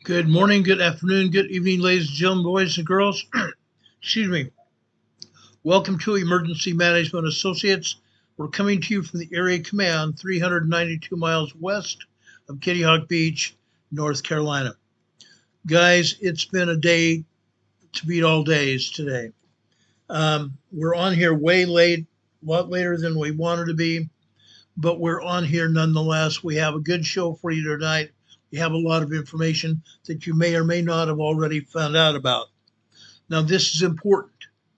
Good morning, good afternoon, good evening, ladies and gentlemen, boys and girls. Excuse me. Welcome to Emergency Management Associates. We're coming to you from the Area Command, 392 miles west of Kitty Hawk Beach, North Carolina. Guys, it's been a day to beat all days today. We're on here way late, a lot later than we wanted to be, but we're on here nonetheless. We have a good show for you tonight. We have a lot of information that you may or may not have already found out about. Now, this is important,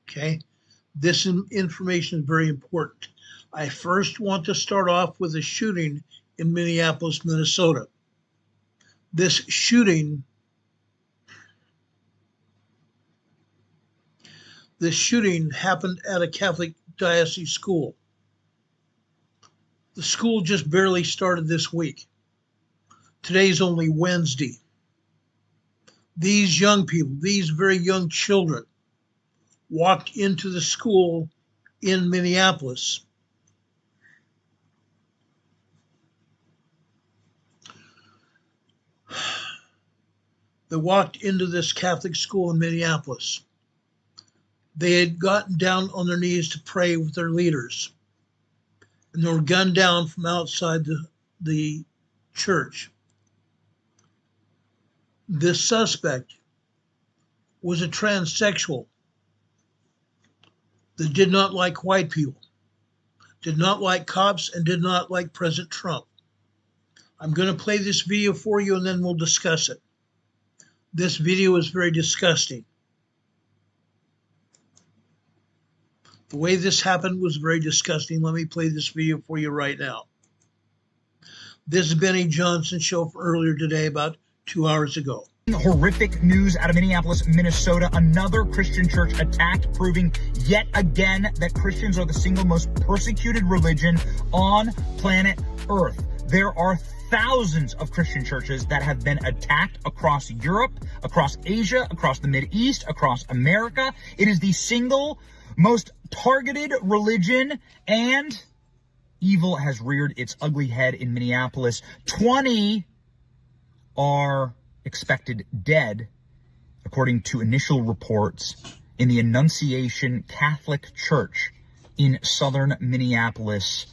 okay? This information is very important. I first want to start off with a shooting in Minneapolis, Minnesota. This shooting happened at a Catholic diocese school. The school just barely started this week. Today's only Wednesday. These young people, these very young children, walked into the school in Minneapolis. They walked into this Catholic school in Minneapolis. They had gotten down on their knees to pray with their leaders, and they were gunned down from outside the church. This suspect was a transsexual that did not like white people, did not like cops, and did not like President Trump. I'm going to play this video for you and then we'll discuss it. This video is very disgusting. The way this happened was very disgusting. Let me play this video for you right now. This is Benny Johnson show from earlier today, about 2 hours ago. Horrific news out of Minneapolis, Minnesota. Another Christian church attacked, proving yet again that Christians are the single most persecuted religion on planet Earth. There are thousands of Christian churches that have been attacked across Europe, across Asia, across the Mideast, across America. It is the single most targeted religion, and evil has reared its ugly head in Minneapolis. 20 are expected dead, according to initial reports, in the Annunciation Catholic Church in southern Minneapolis.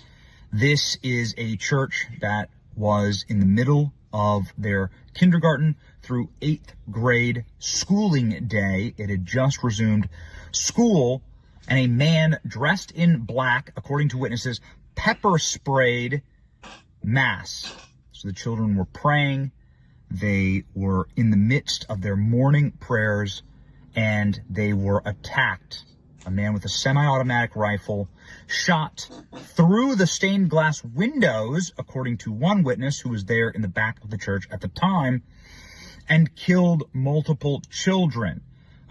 This is a church that was in the middle of their kindergarten through 8th grade schooling day. It had just resumed school, and a man dressed in black, according to witnesses, pepper sprayed mass. So the children were praying. They were in the midst of their morning prayers, and they were attacked. A man with a semi-automatic rifle shot through the stained glass windows, according to one witness who was there in the back of the church at the time, and killed multiple children.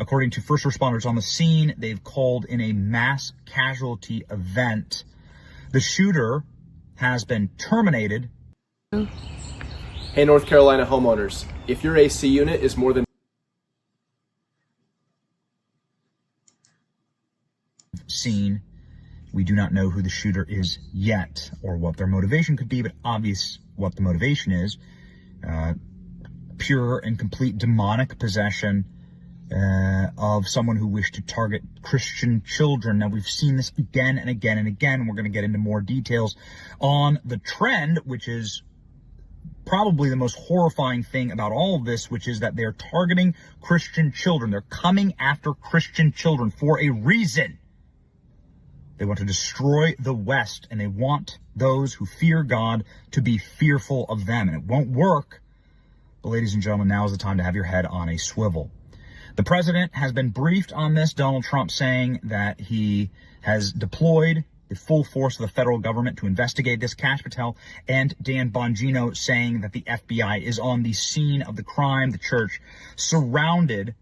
According to first responders on the scene, they've called in a mass casualty event. The shooter has been terminated. Hey, North Carolina homeowners, if your AC unit is more than seen, we do not know who the shooter is yet or what their motivation could be, but obvious what the motivation is. Pure and complete demonic possession of someone who wished to target Christian children. Now, we've seen this again and again and again. We're going to get into more details on the trend, which is probably the most horrifying thing about all of this, which is that they're targeting Christian children. They're coming after Christian children for a reason. They want to destroy the West, and they want those who fear God to be fearful of them. And it won't work. But ladies and gentlemen, now is the time to have your head on a swivel. The president has been briefed on this. Donald Trump saying that he has deployed the full force of the federal government to investigate this. Kash Patel and Dan Bongino saying that the FBI is on the scene of the crime. The church surrounded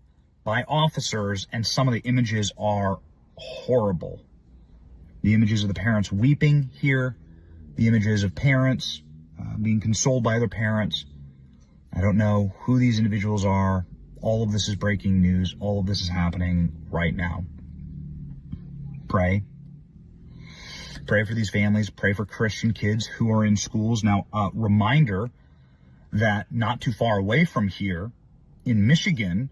by officers, and some of the images are horrible. The images of the parents weeping here, the images of parents being consoled by other parents. I don't know who these individuals are. All of this is breaking news. All of this is happening right now. Pray. Pray for these families. Pray for Christian kids who are in schools. Now, reminder that not too far away from here, in Michigan,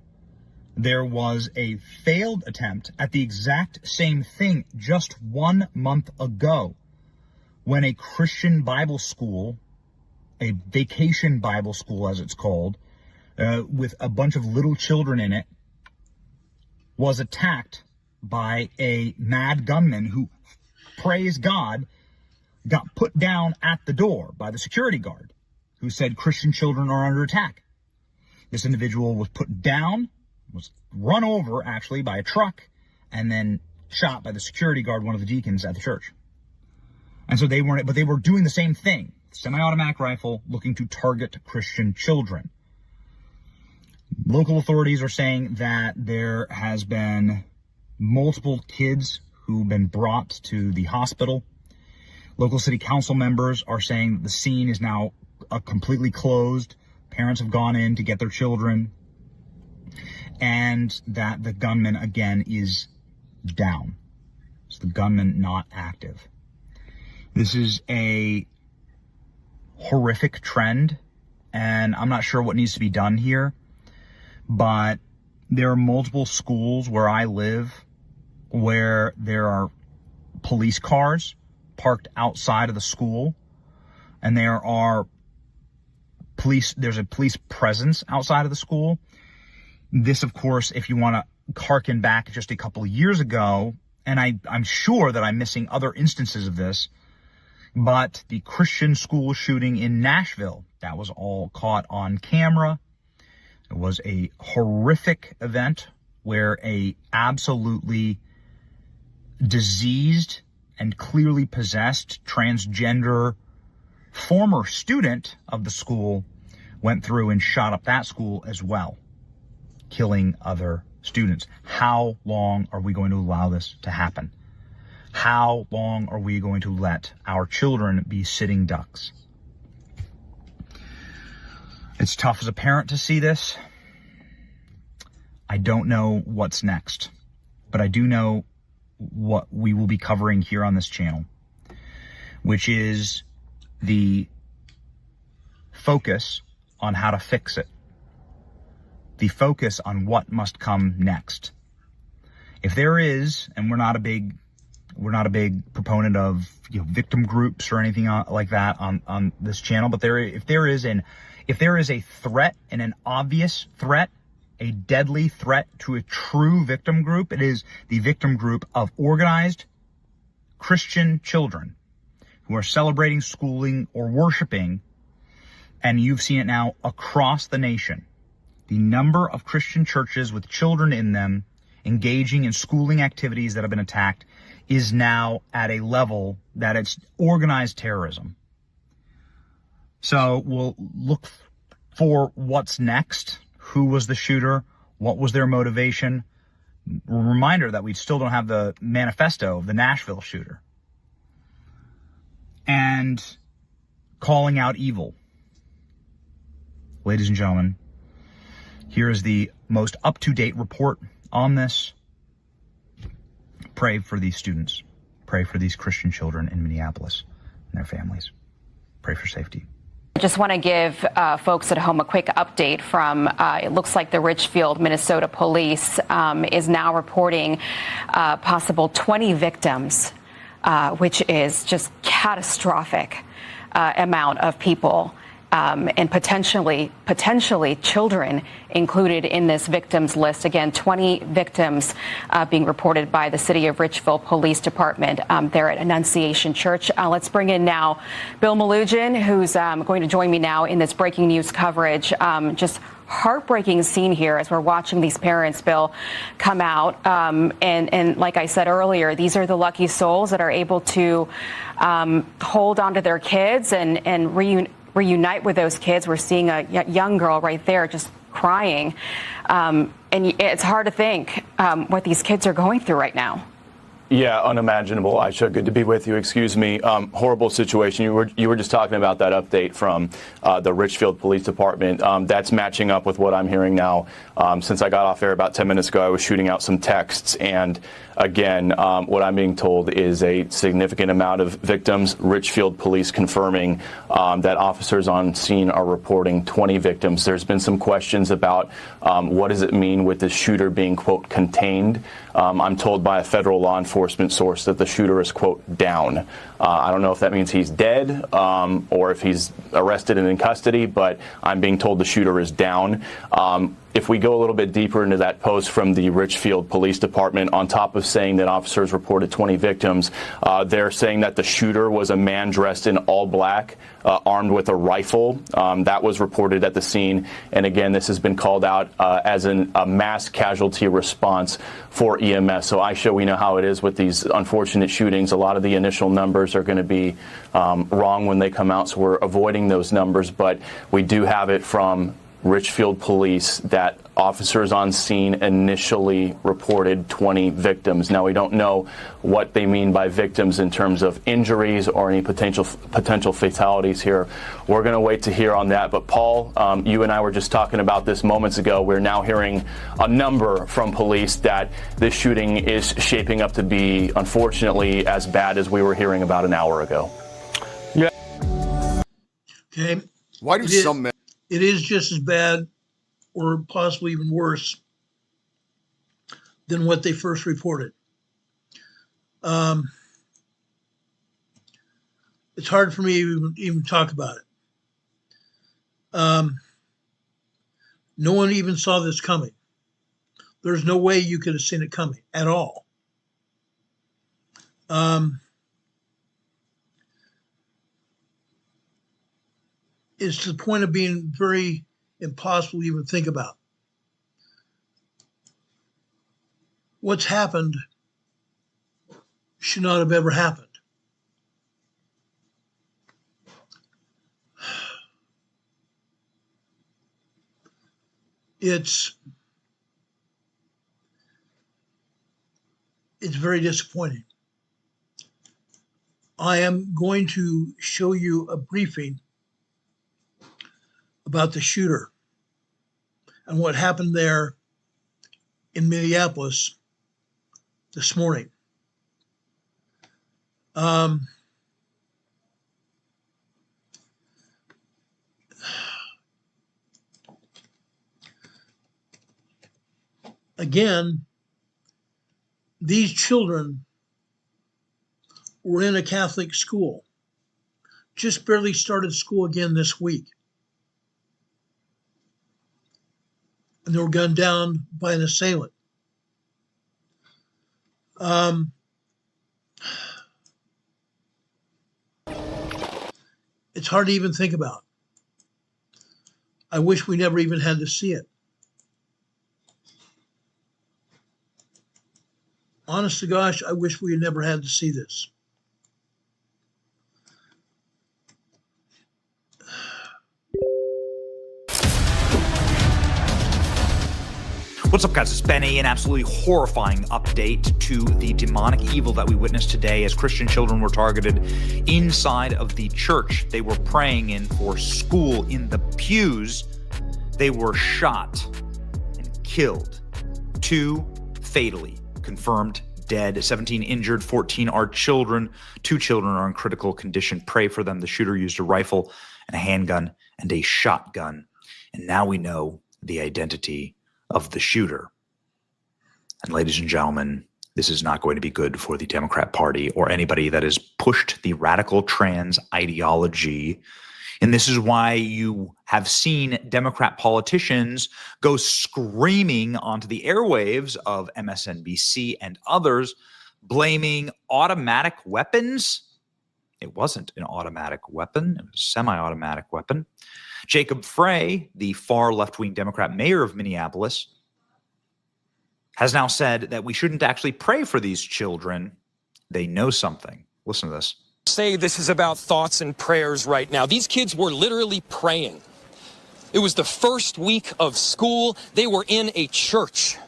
there was a failed attempt at the exact same thing just 1 month ago, when a Christian Bible school, a vacation Bible school as it's called, with a bunch of little children in it, was attacked by a mad gunman who, praise God, got put down at the door by the security guard who said Christian children are under attack. This individual was put down, was run over actually by a truck, and then shot by the security guard, one of the deacons at the church. And so they were doing the same thing. Semi-automatic rifle looking to target Christian children. Local authorities are saying that there has been multiple kids who've been brought to the hospital. Local city council members are saying that the scene is now completely closed. Parents have gone in to get their children, and that the gunman again is down. It's the gunman not active. This is a horrific trend, and I'm not sure what needs to be done here, but there are multiple schools where I live where there are police cars parked outside of the school, and there's a police presence outside of the school. This, of course, if you want to harken back just a couple of years ago, and I'm sure that I'm missing other instances of this, but the Christian school shooting in Nashville, that was all caught on camera. It was a horrific event where a absolutely diseased and clearly possessed transgender former student of the school went through and shot up that school as well, killing other students. How long are we going to allow this to happen? How long are we going to let our children be sitting ducks? It's tough as a parent to see this. I don't know what's next, but I do know what we will be covering here on this channel, which is the focus on how to fix it, the focus on what must come next. If there is, and we're not a big proponent of victim groups or anything like that on this channel, but if there is a threat, and an obvious threat, a deadly threat to a true victim group, it is the victim group of organized Christian children who are celebrating, schooling, or worshiping. And you've seen it now across the nation. The number of Christian churches with children in them engaging in schooling activities that have been attacked is now at a level that it's organized terrorism. So we'll look for what's next. Who was the shooter? What was their motivation? Reminder that we still don't have the manifesto of the Nashville shooter. And calling out evil. Ladies and gentlemen, here is the most up-to-date report on this. Pray for these students. Pray for these Christian children in Minneapolis and their families. Pray for safety. I just want to give folks at home a quick update from, it looks like the Richfield, Minnesota police is now reporting possible 20 victims, which is just catastrophic amount of people. And potentially children included in this victims list. Again, 20 victims being reported by the City of Richfield Police Department there at Annunciation Church. Let's bring in now Bill Malugin, who's going to join me now in this breaking news coverage. Just heartbreaking scene here as we're watching these parents, Bill, come out. And like I said earlier, these are the lucky souls that are able to hold on to their kids and reunite with those kids. We're seeing a young girl right there just crying. And it's hard to think what these kids are going through right now. Yeah, unimaginable. Aisha, good to be with you. Excuse me. Horrible situation. You were just talking about that update from the Richfield Police Department. That's matching up with what I'm hearing now. Since I got off air about 10 minutes ago, I was shooting out some texts, and again, what I'm being told is a significant amount of victims. Richfield Police confirming that officers on scene are reporting 20 victims. There's been some questions about what does it mean with the shooter being, quote, contained. I'm told by a federal law enforcement source that the shooter is, quote, down. I don't know if that means he's dead or if he's arrested and in custody, but I'm being told the shooter is down. If we go a little bit deeper into that post from the Richfield Police Department, on top of saying that officers reported 20 victims, they're saying that the shooter was a man dressed in all black, armed with a rifle. That was reported at the scene. And again, this has been called out as a mass casualty response for EMS. So Aisha, we know how it is with these unfortunate shootings. A lot of the initial numbers are going to be wrong when they come out, so we're avoiding those numbers. But we do have it from Richfield Police that officers on scene initially reported 20 victims. Now, we don't know what they mean by victims in terms of injuries or any potential fatalities here. We're going to wait to hear on that. But Paul, you and I were just talking about this moments ago. We're now hearing a number from police that this shooting is shaping up to be, unfortunately, as bad as we were hearing about an hour ago. Yeah. Okay. Why do some men? It is just as bad or possibly even worse than what they first reported. It's hard for me to even talk about it. No one even saw this coming. There's no way you could have seen it coming at all. It's to the point of being very impossible to even think about. What's happened should not have ever happened. It's very disappointing. I am going to show you a briefing about the shooter and what happened there in Minneapolis this morning. Again, these children were in a Catholic school, just barely started school again this week. And they were gunned down by an assailant. It's hard to even think about. I wish we never even had to see it. Honest to gosh, I wish we had never had to see this. What's up, guys? It's Benny. An absolutely horrifying update to the demonic evil that we witnessed today as Christian children were targeted inside of the church they were praying in for school. In the pews, they were shot and killed. 2 fatally confirmed dead, 17 injured, 14 are children. 2 children are in critical condition. Pray for them. The shooter used a rifle and a handgun and a shotgun. And now we know the identity of the shooter. And ladies and gentlemen, this is not going to be good for the Democrat Party or anybody that has pushed the radical trans ideology. And this is why you have seen Democrat politicians go screaming onto the airwaves of MSNBC and others, blaming automatic weapons. It wasn't an automatic weapon. It was a semi-automatic weapon. Jacob Frey, the far left-wing Democrat mayor of Minneapolis, has now said that we shouldn't actually pray for these children. They know something. Listen to this. Say this is about thoughts and prayers right now. These kids were literally praying. It was the first week of school. They were in a church.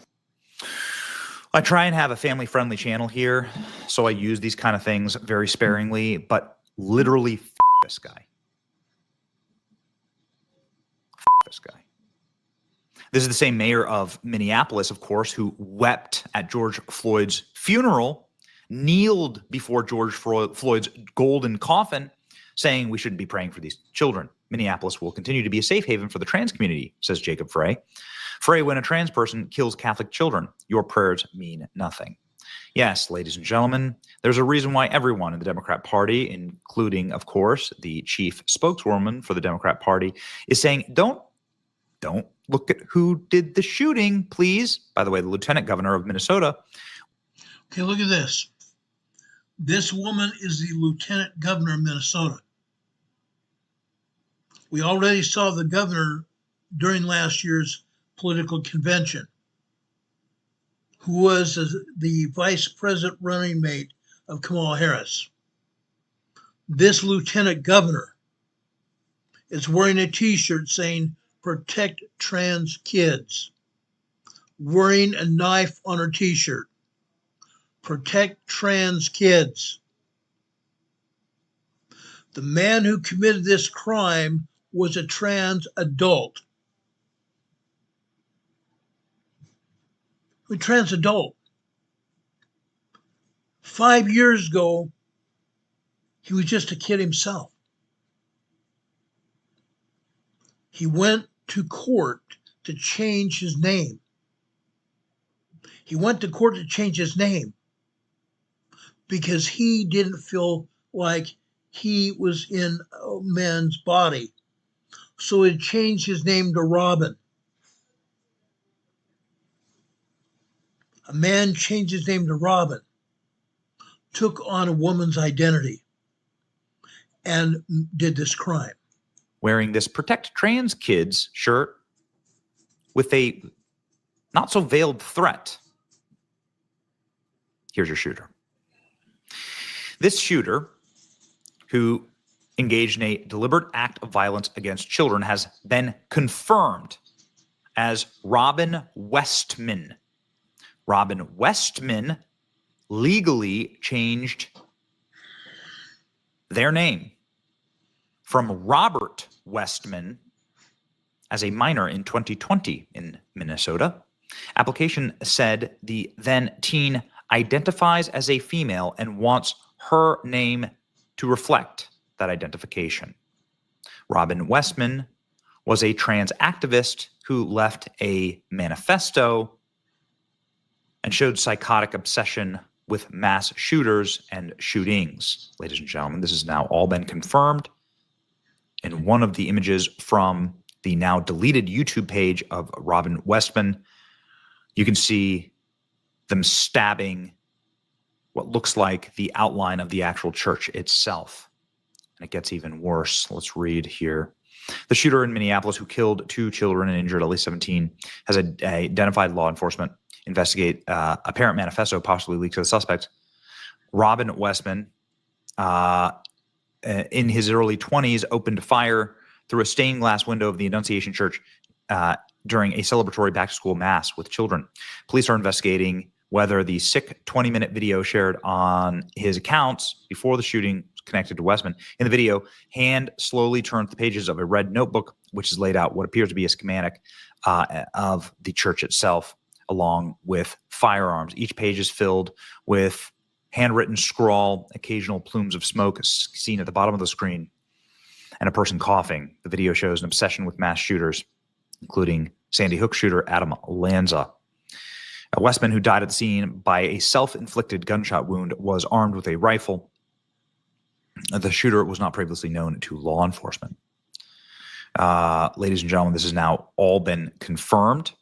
I try and have a family-friendly channel here, so I use these kind of things very sparingly, but literally f this guy. F this guy. This is the same mayor of Minneapolis, of course, who wept at George Floyd's funeral, kneeled before George Floyd's golden coffin, saying we shouldn't be praying for these children. Minneapolis will continue to be a safe haven for the trans community, says Jacob Frey. Frey, when a trans person kills Catholic children, your prayers mean nothing. Yes, ladies and gentlemen, there's a reason why everyone in the Democrat Party, including, of course, the chief spokeswoman for the Democrat Party, is saying, don't look at who did the shooting, please. By the way, the lieutenant governor of Minnesota. Okay, look at this. This woman is the lieutenant governor of Minnesota. We already saw the governor during last year's political convention, who was the vice president running mate of Kamala Harris. This lieutenant governor is wearing a t-shirt saying, "Protect trans kids," wearing a knife on her t-shirt. Protect trans kids. The man who committed this crime was a trans adult. A trans adult. 5 years ago, he was just a kid himself. He went to court to change his name. He went to court to change his name because he didn't feel like he was in a man's body. So he changed his name to Robin. A man changed his name to Robin, took on a woman's identity, and did this crime. Wearing this Protect Trans Kids shirt with a not so veiled threat. Here's your shooter. This shooter, who engaged in a deliberate act of violence against children, has been confirmed as Robin Westman. Robin Westman legally changed their name from Robert Westman as a minor in 2020 in Minnesota. Application said the then teen identifies as a female and wants her name to reflect that identification. Robin Westman was a trans activist who left a manifesto and showed psychotic obsession with mass shooters and shootings. Ladies and gentlemen, this has now all been confirmed. In one of the images from the now deleted YouTube page of Robin Westman, you can see them stabbing what looks like the outline of the actual church itself. And it gets even worse. Let's read here. The shooter in Minneapolis who killed 2 children and injured at least 17 has identified law enforcement investigate apparent manifesto possibly leaked to the suspects. Robin Westman, in his early 20s, opened fire through a stained glass window of the Annunciation Church during a celebratory back-to-school mass with children. Police are investigating whether the sick 20-minute video shared on his accounts before the shooting was connected to Westman. In the video, Hand slowly turns the pages of a red notebook, which has laid out what appears to be a schematic of the church itself, along with firearms. Each page is filled with handwritten scrawl, occasional plumes of smoke seen at the bottom of the screen, and a person coughing. The video shows an obsession with mass shooters, including Sandy Hook shooter Adam Lanza. Westman, who died at the scene by a self-inflicted gunshot wound, was armed with a rifle. The shooter was not previously known to law enforcement. Ladies and gentlemen, this has now all been confirmed.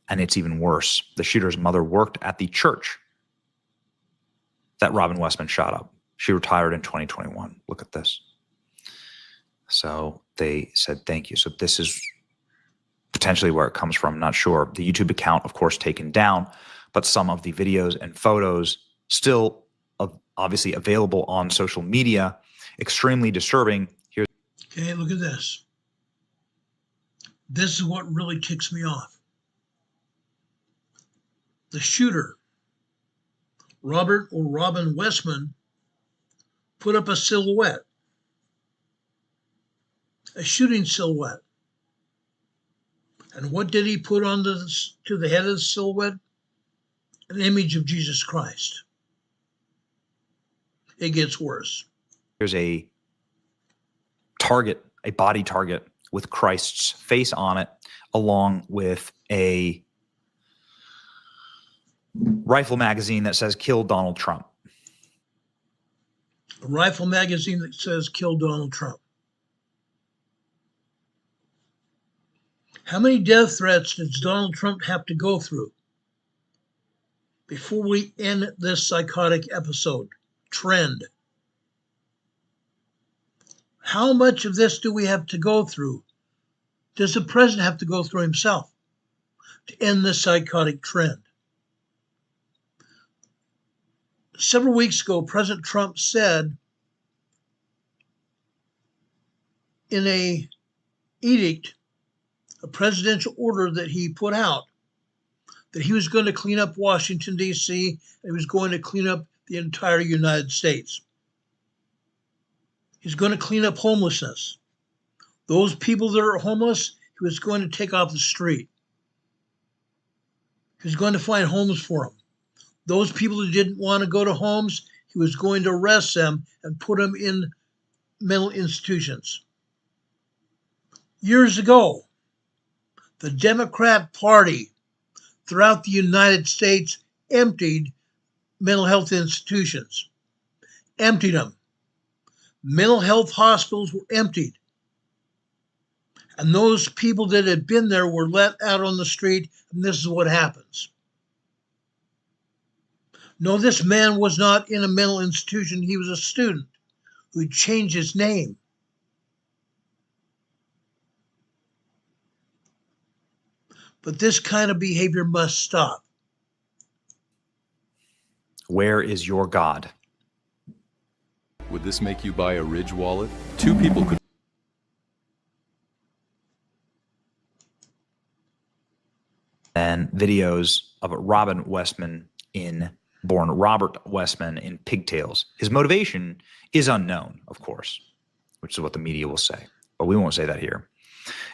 And it's even worse. The shooter's mother worked at the church that Robin Westman shot up. She retired in 2021. Look at this. So they said thank you. So this is potentially where it comes from. Not sure. The YouTube account, of course, taken down, but some of the videos and photos still obviously available on social media. Extremely disturbing. Here's Okay, look at this. This is what really ticks me off. The shooter, Robert or Robin Westman, put up a silhouette, a shooting silhouette. And what did he put on to the head of the silhouette? An image of Jesus Christ. It gets worse. There's a target, a body target with Christ's face on it, along with a rifle magazine that says "Kill Donald Trump." A rifle magazine that says "Kill Donald Trump." How many death threats does Donald Trump have to go through before we end this psychotic episode trend? How much of this do we have to go through? Does the president have to go through himself to end this psychotic trend? Several weeks ago, President Trump said in a edict, a presidential order that he put out, that he was going to clean up Washington, D.C., and he was going to clean up the entire United States. He's going to clean up homelessness. Those people that are homeless, he was going to take off the street. He was going to find homes for them. Those people who didn't want to go to homes, he was going to arrest them and put them in mental institutions. Years ago, the Democrat Party throughout the United States emptied mental health institutions, emptied them. Mental health hospitals were emptied. And those people that had been there were let out on the street, and this is what happens. No, this man was not in a mental institution. He was a student who changed his name. But this kind of behavior must stop. Where is your God? Would this make you buy a Ridge wallet? Two people could. And videos of Robin Westman born Robert Westman in pigtails. His motivation is unknown, of course, which is what the media will say. But we won't say that here.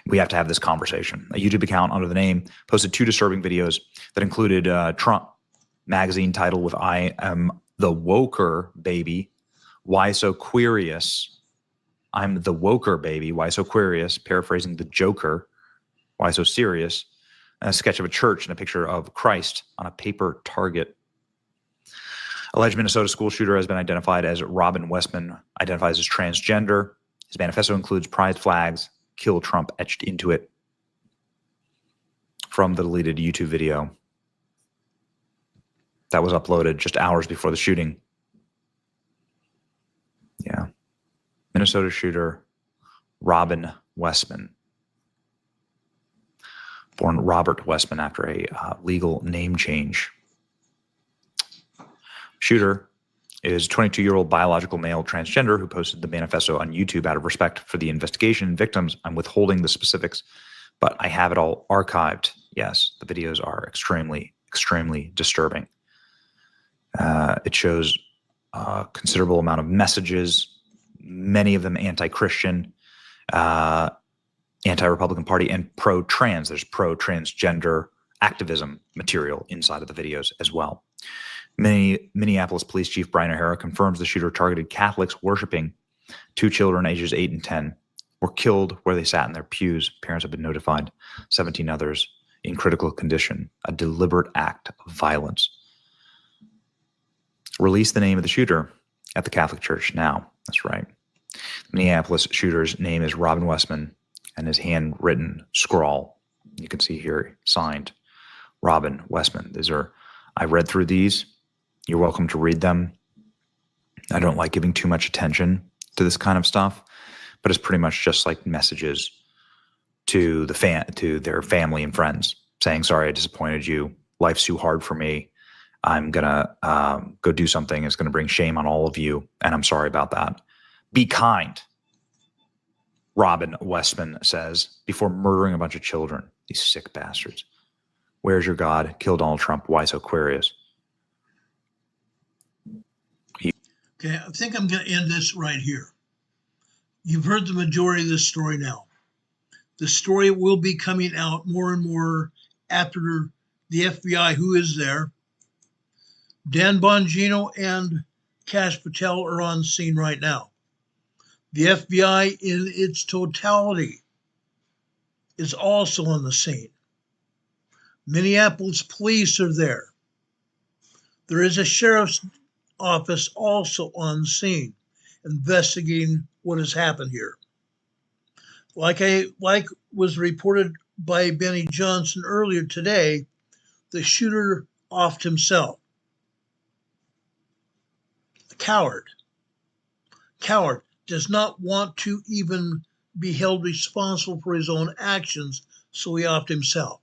We have to have this conversation. A YouTube account under the name posted 2 disturbing videos that included Trump magazine titled with "I am the woker baby. Why so queerious? I'm the woker baby. Why so queerious?" Paraphrasing the Joker. Why so serious? And a sketch of a church and a picture of Christ on a paper target. Alleged Minnesota school shooter has been identified as Robin Westman, identifies as transgender. His manifesto includes pride flags, "Kill Trump" etched into it from the deleted YouTube video that was uploaded just hours before the shooting. Yeah. Minnesota shooter Robin Westman. Born Robert Westman after a legal name change. Shooter is a 22-year-old biological male transgender who posted the manifesto on YouTube out of respect for the investigation and victims. I'm withholding the specifics, but I have it all archived. Yes, the videos are extremely, extremely disturbing. It shows a considerable amount of messages, many of them anti-Christian, anti-Republican Party, and pro-trans. There's pro-transgender activism material inside of the videos as well. Minneapolis Police Chief Brian O'Hara confirms the shooter targeted Catholics worshiping. 2 children ages 8 and 10 were killed where they sat in their pews. Parents have been notified. 17 others in critical condition. A deliberate act of violence. Release the name of the shooter at the Catholic Church now. That's right. The Minneapolis shooter's name is Robin Westman, and his handwritten scrawl, you can see here, signed Robin Westman. I read through these. You're welcome to read them. I don't like giving too much attention to this kind of stuff, but it's pretty much just like messages to their family and friends saying, "Sorry, I disappointed you. Life's too hard for me. I'm gonna go do something. It's gonna bring shame on all of you, and I'm sorry about that. Be kind," Robin Westman says, before murdering a bunch of children. These sick bastards. Where's your God? Kill Donald Trump. Why so queries? Okay, I think I'm going to end this right here. You've heard the majority of this story now. The story will be coming out more and more after the FBI, who is there. Dan Bongino and Kash Patel are on scene right now. The FBI in its totality is also on the scene. Minneapolis police are there. There is a sheriff's office also on scene investigating what has happened here. Like was reported by Benny Johnson earlier today, the shooter offed himself. A coward does not want to even be held responsible for his own actions, so he offed himself.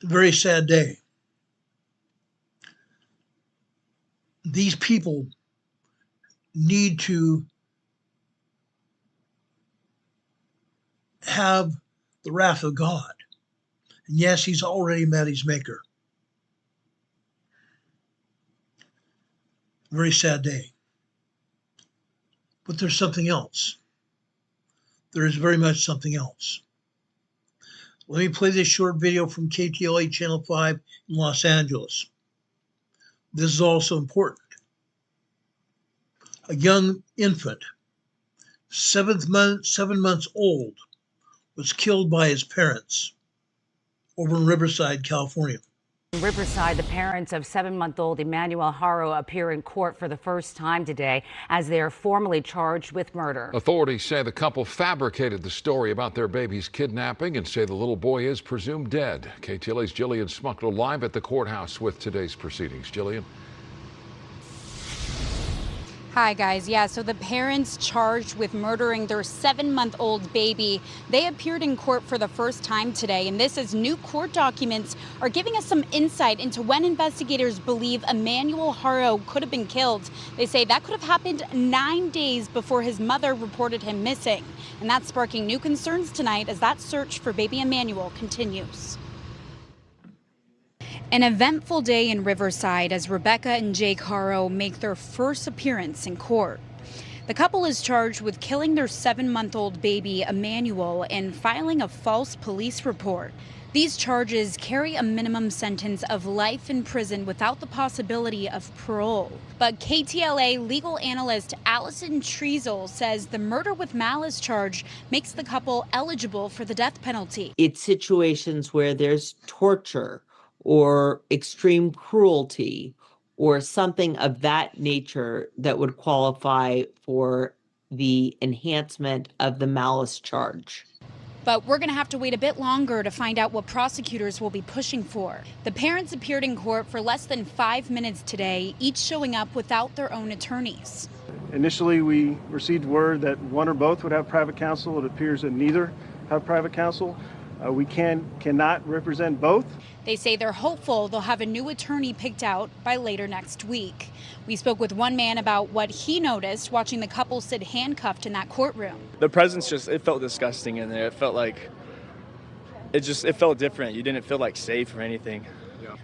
A very sad day. These people need to have the wrath of God. And yes, he's already met his maker. Very sad day. But there's something else. There is very much something else. Let me play this short video from KTLA Channel 5 in Los Angeles. This is also important. A young infant, 7 months old, was killed by his parents over in Riverside, California. In Riverside, the parents of 7-month-old Emmanuel Haro appear in court for the first time today as they are formally charged with murder. Authorities say the couple fabricated the story about their baby's kidnapping and say the little boy is presumed dead. KTLA's Jillian Smuckler live at the courthouse with today's proceedings. Jillian. Hi, guys. Yeah, so the parents charged with murdering their 7-month-old baby, they appeared in court for the first time today. And this as new court documents are giving us some insight into when investigators believe Emmanuel Haro could have been killed. They say that could have happened 9 days before his mother reported him missing. And that's sparking new concerns tonight as that search for baby Emmanuel continues. An eventful day in Riverside as Rebecca and Jake Haro make their first appearance in court. The couple is charged with killing their 7-month-old baby Emmanuel and filing a false police report. These charges carry a minimum sentence of life in prison without the possibility of parole. But KTLA legal analyst Allison Treasel says the murder with malice charge makes the couple eligible for the death penalty. It's situations where there's torture or extreme cruelty or something of that nature that would qualify for the enhancement of the malice charge. But we're going to have to wait a bit longer to find out what prosecutors will be pushing for. The parents appeared in court for less than 5 minutes today, each showing up without their own attorneys. Initially, we received word that one or both would have private counsel. It appears that neither have private counsel. We cannot represent both. They say they're hopeful they'll have a new attorney picked out by later next week. We spoke with one man about what he noticed watching the couple sit handcuffed in that courtroom. The presence it felt disgusting in there. It felt like, it felt different. You didn't feel like safe or anything.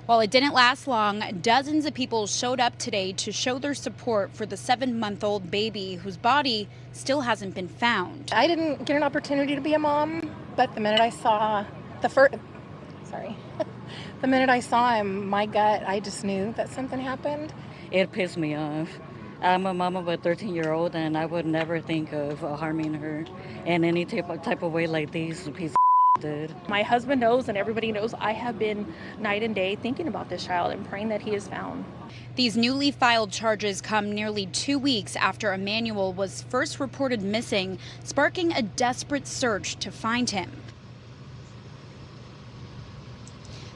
While it didn't last long, dozens of people showed up today to show their support for the 7-month-old baby whose body still hasn't been found. I didn't get an opportunity to be a mom, but the minute I saw the minute I saw him, my gut, I just knew that something happened. It pissed me off. I'm a mom of a 13-year-old, and I would never think of harming her in any type of way like these piece of did. My husband knows, and everybody knows, I have been night and day thinking about this child and praying that he is found. These newly filed charges come nearly 2 weeks after Emmanuel was first reported missing, sparking a desperate search to find him.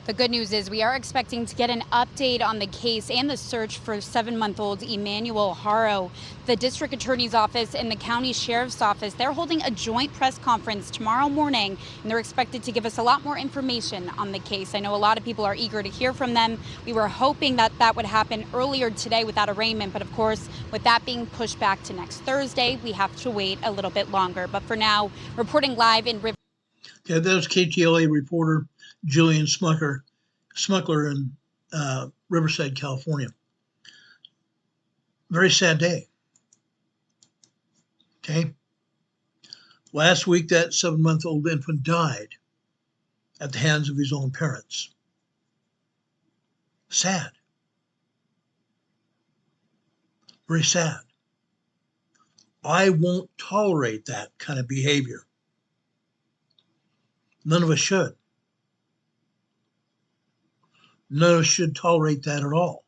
The good news is we are expecting to get an update on the case and the search for 7-month-old Emmanuel Haro. The district attorney's office and the county sheriff's office, they're holding a joint press conference tomorrow morning, and they're expected to give us a lot more information on the case. I know a lot of people are eager to hear from them. We were hoping that that would happen earlier today with that arraignment, but of course, with that being pushed back to next Thursday, we have to wait a little bit longer. But for now, reporting live in Riverside. Okay, that was KTLA reporter Jillian Smuckler in Riverside, California. Very sad day. Okay. Last week, that 7-month-old infant died at the hands of his own parents. Sad. Very sad. I won't tolerate that kind of behavior. None of us should. None of us should tolerate that at all.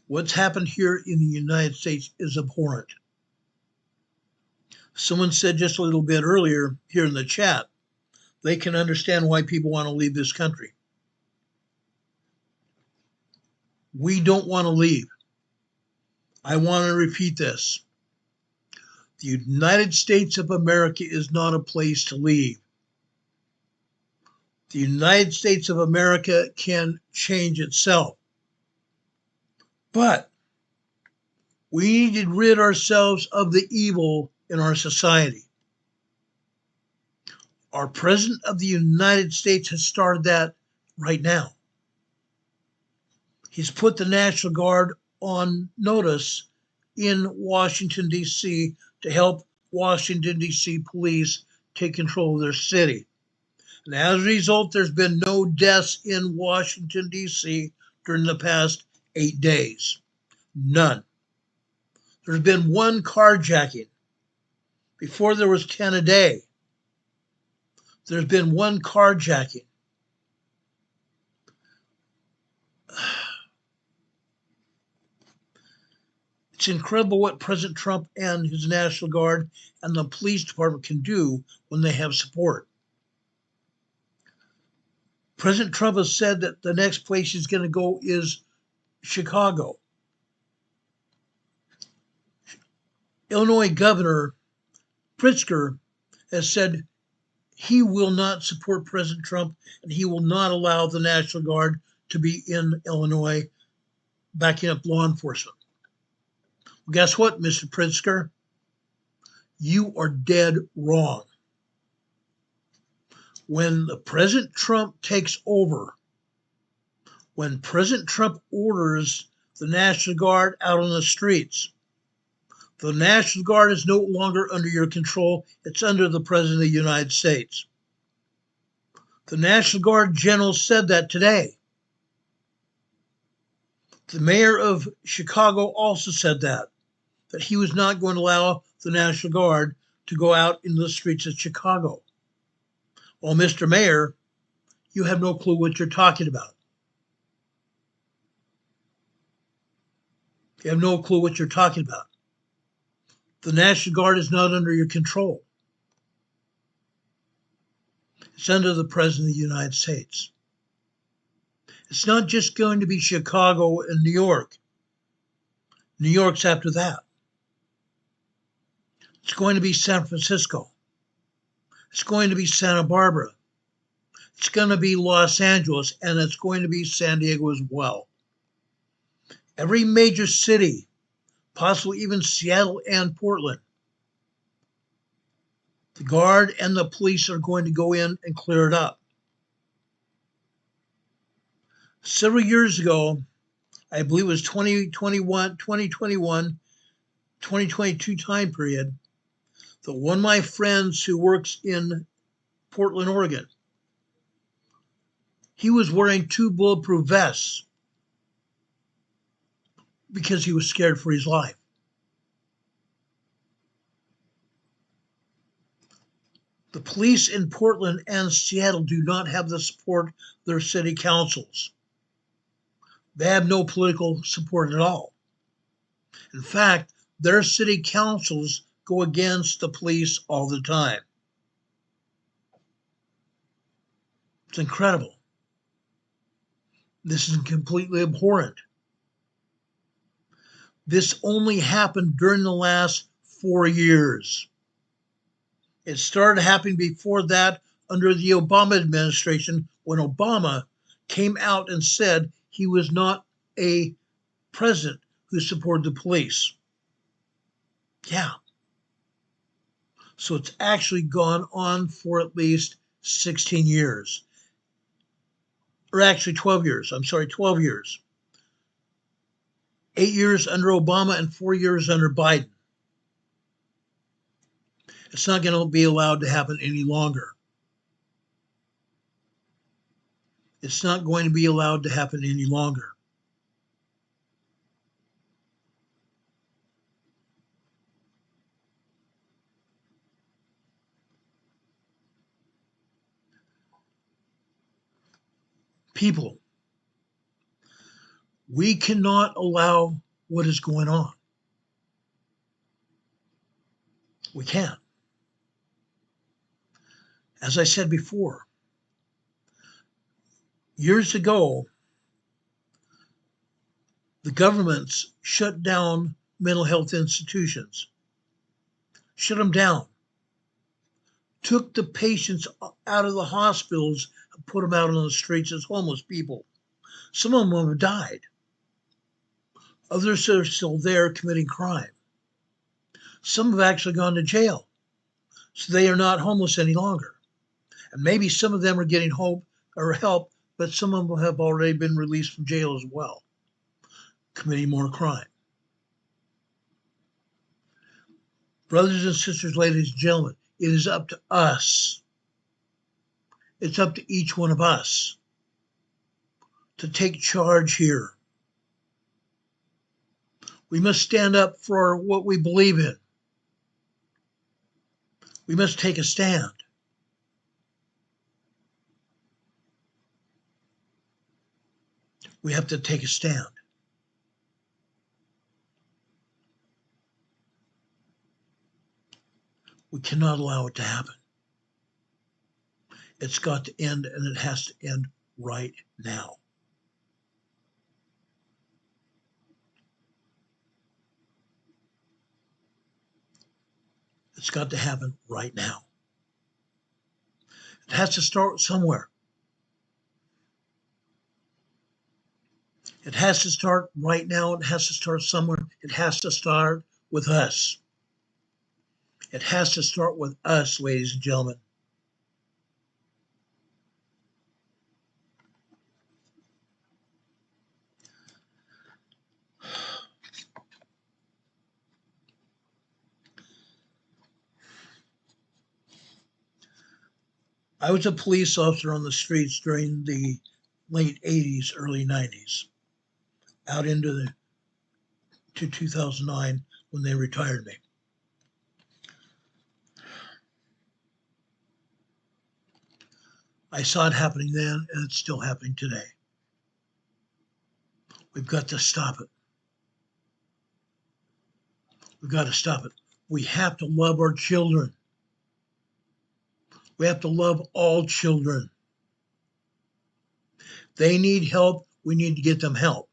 What's happened here in the United States is abhorrent. Someone said just a little bit earlier here in the chat, they can understand why people want to leave this country. We don't want to leave. I want to repeat this. The United States of America is not a place to leave. The United States of America can change itself. But we need to rid ourselves of the evil in our society. Our President of the United States has started that right now. He's put the National Guard on notice in Washington, D.C. to help Washington, D.C. police take control of their city. And as a result, there's been no deaths in Washington, D.C. during the past 8 days. None. There's been one carjacking. Before there was 10 a day. There's been one carjacking. It's incredible what President Trump and his National Guard and the police department can do when they have support. President Trump has said that the next place he's going to go is Chicago. Illinois Governor Pritzker has said he will not support President Trump and he will not allow the National Guard to be in Illinois backing up law enforcement. Well, guess what, Mr. Pritzker? You are dead wrong. When the President Trump takes over, when President Trump orders the National Guard out on the streets, the National Guard is no longer under your control. It's under the President of the United States. The National Guard General said that today. The mayor of Chicago also said that he was not going to allow the National Guard to go out in the streets of Chicago. Well, Mr. Mayor, you have no clue what you're talking about. You have no clue what you're talking about. The National Guard is not under your control. It's under the President of the United States. It's not just going to be Chicago and New York. New York's after that. It's going to be San Francisco. It's going to be Santa Barbara. It's going to be Los Angeles, and it's going to be San Diego as well. Every major city, possibly even Seattle and Portland, the Guard and the police are going to go in and clear it up. Several years ago, I believe it was 2021, 2022 time period, that one of my friends who works in Portland, Oregon, he was wearing 2 bulletproof vests because he was scared for his life. The police in Portland and Seattle do not have the support of their city councils. They have no political support at all. In fact, their city councils go against the police all the time. It's incredible. This is completely abhorrent. This only happened during the last 4 years. It started happening before that under the Obama administration when Obama came out and said he was not a president who supported the police. Yeah. So it's actually gone on for at least 16 years. Or actually 12 years. I'm sorry, 12 years. 8 years under Obama and 4 years under Biden. It's not going to be allowed to happen any longer. It's not going to be allowed to happen any longer. People, we cannot allow what is going on. We can't. As I said before, years ago, the governments shut down mental health institutions, shut them down, took the patients out of the hospitals and put them out on the streets as homeless people. Some of them have died. Others are still there committing crime. Some have actually gone to jail, so they are not homeless any longer. And maybe some of them are getting hope or help, but some of them have already been released from jail as well, committing more crime. Brothers and sisters, ladies and gentlemen, it is up to us. It's up to each one of us to take charge here. We must stand up for what we believe in. We must take a stand. We have to take a stand. We cannot allow it to happen. It's got to end, and it has to end right now. It's got to happen right now. It has to start somewhere. It has to start right now. It has to start somewhere. It has to start with us. It has to start with us, ladies and gentlemen. I was a police officer on the streets during the late 80s, early 90s, out into 2009 when they retired me. I saw it happening then, and it's still happening today. We've got to stop it. We've got to stop it. We have to love our children. We have to love all children. They need help. We need to get them help.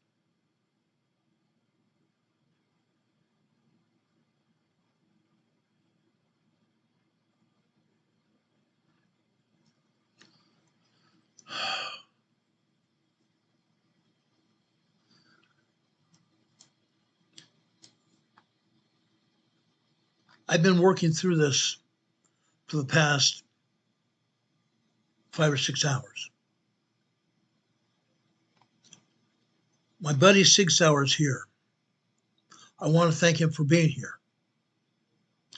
I've been working through this for the past 5 or 6 hours. My buddy Sig Sauer is here. I want to thank him for being here.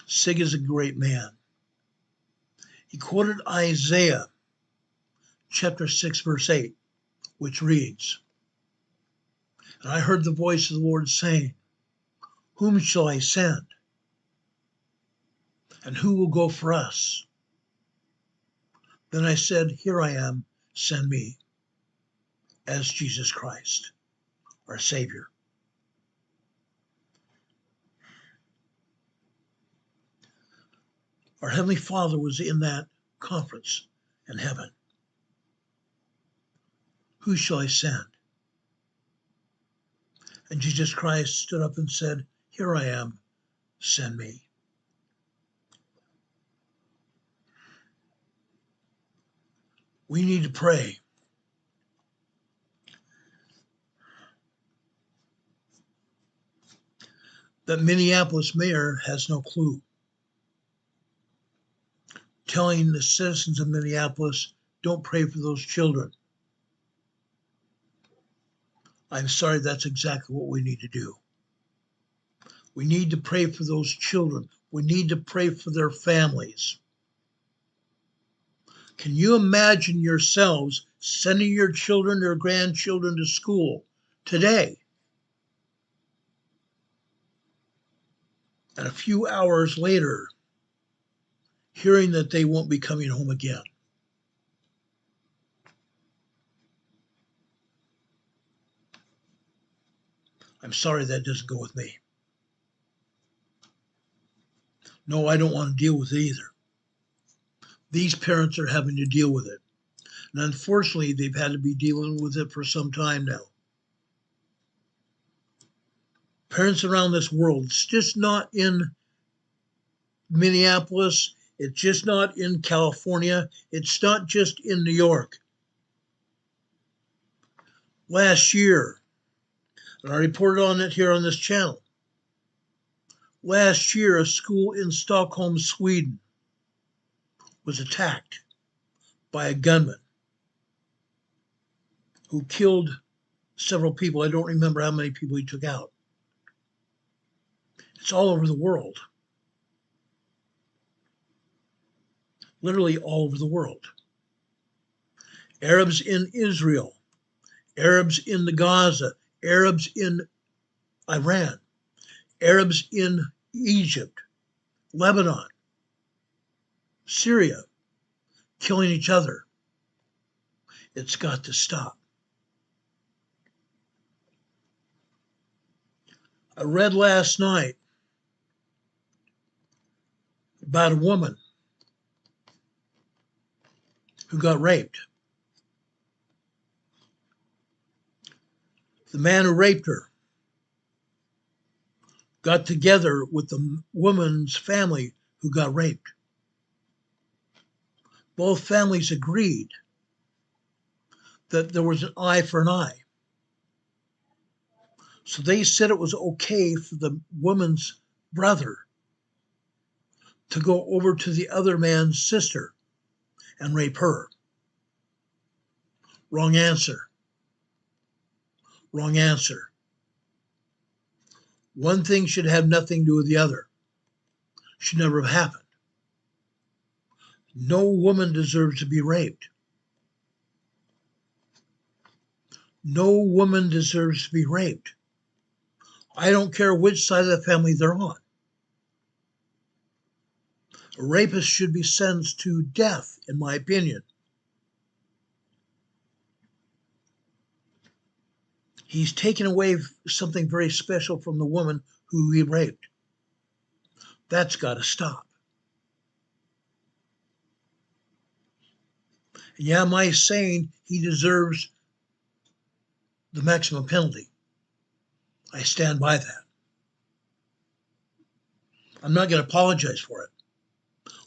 Sig is a great man. He quoted Isaiah chapter 6, verse 8, which reads, "And I heard the voice of the Lord saying, whom shall I send? And who will go for us? Then I said, here I am, send me," as Jesus Christ, our Savior. Our Heavenly Father was in that conference in heaven. Who shall I send? And Jesus Christ stood up and said, here I am, send me. We need to pray. that Minneapolis mayor has no clue, telling the citizens of Minneapolis, don't pray for those children. I'm sorry, that's exactly what we need to do. We need to pray for those children. We need to pray for their families. Can you imagine yourselves sending your children or grandchildren to school today, and a few hours later, hearing that they won't be coming home again? I'm sorry, that doesn't go with me. No, I don't want to deal with it either. These parents are having to deal with it. And unfortunately, they've had to be dealing with it for some time now. Parents around this world, it's just not in Minneapolis, it's just not in California, it's not just in New York. Last year, and I reported on it here on this channel, last year a school in Stockholm, Sweden was attacked by a gunman who killed several people. I don't remember how many people he took out. It's all over the world. Literally all over the world. Arabs in Israel, Arabs in the Gaza, Arabs in Iran, Arabs in Egypt, Lebanon, Syria, killing each other. It's got to stop. I read last night about a woman who got raped. The man who raped her got together with the woman's family who got raped. Both families agreed that there was an eye for an eye. So they said it was okay for the woman's brother to go over to the other man's sister and rape her. Wrong answer. Wrong answer. One thing should have nothing to do with the other. Should never have happened. No woman deserves to be raped. No woman deserves to be raped. I don't care which side of the family they're on. A rapist should be sentenced to death, in my opinion. He's taken away something very special from the woman who he raped. That's got to stop. And yeah, am I saying he deserves the maximum penalty? I stand by that. I'm not going to apologize for it.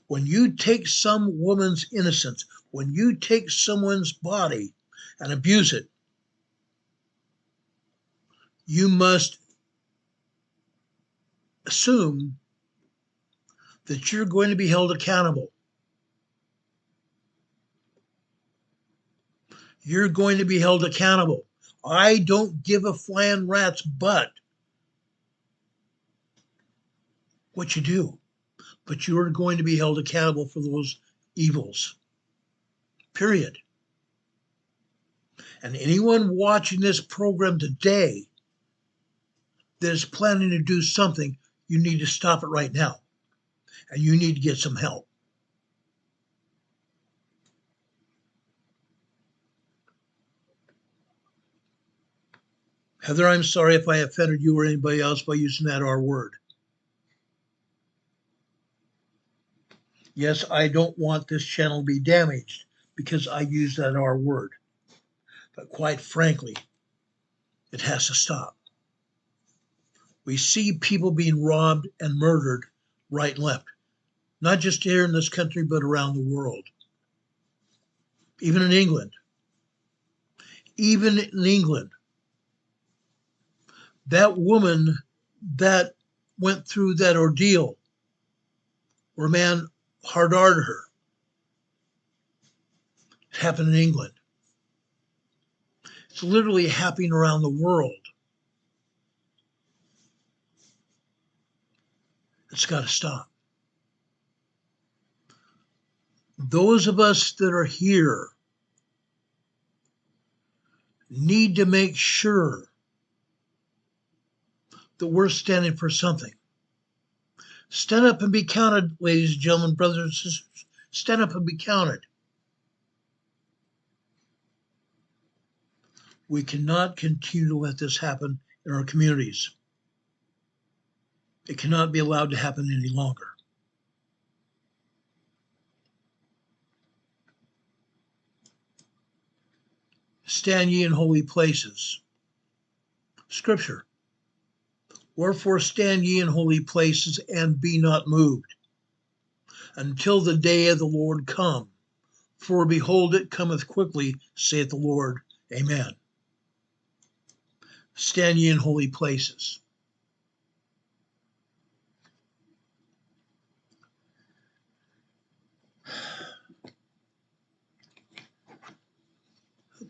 When you take some woman's innocence, when you take someone's body and abuse it, you must assume that you're going to be held accountable. You're going to be held accountable. I don't give a flying rat's butt what you do, but you're going to be held accountable for those evils. Period. And anyone watching this program today that is planning to do something, you need to stop it right now. And you need to get some help. Heather, I'm sorry if I offended you or anybody else by using that R word. Yes, I don't want this channel to be damaged because I use that R word. But quite frankly, it has to stop. We see people being robbed and murdered right and left, not just here in this country, but around the world. Even in England. Even in England. That woman that went through that ordeal where a man hard-R'd her. It happened in England. It's literally happening around the world. It's got to stop. Those of us that are here need to make sure that we're standing for something. Stand up and be counted, ladies and gentlemen, brothers and sisters. Stand up and be counted. We cannot continue to let this happen in our communities. It cannot be allowed to happen any longer. Stand ye in holy places. Scripture. Wherefore stand ye in holy places and be not moved until the day of the Lord come. For behold, it cometh quickly, saith the Lord. Amen. Stand ye in holy places.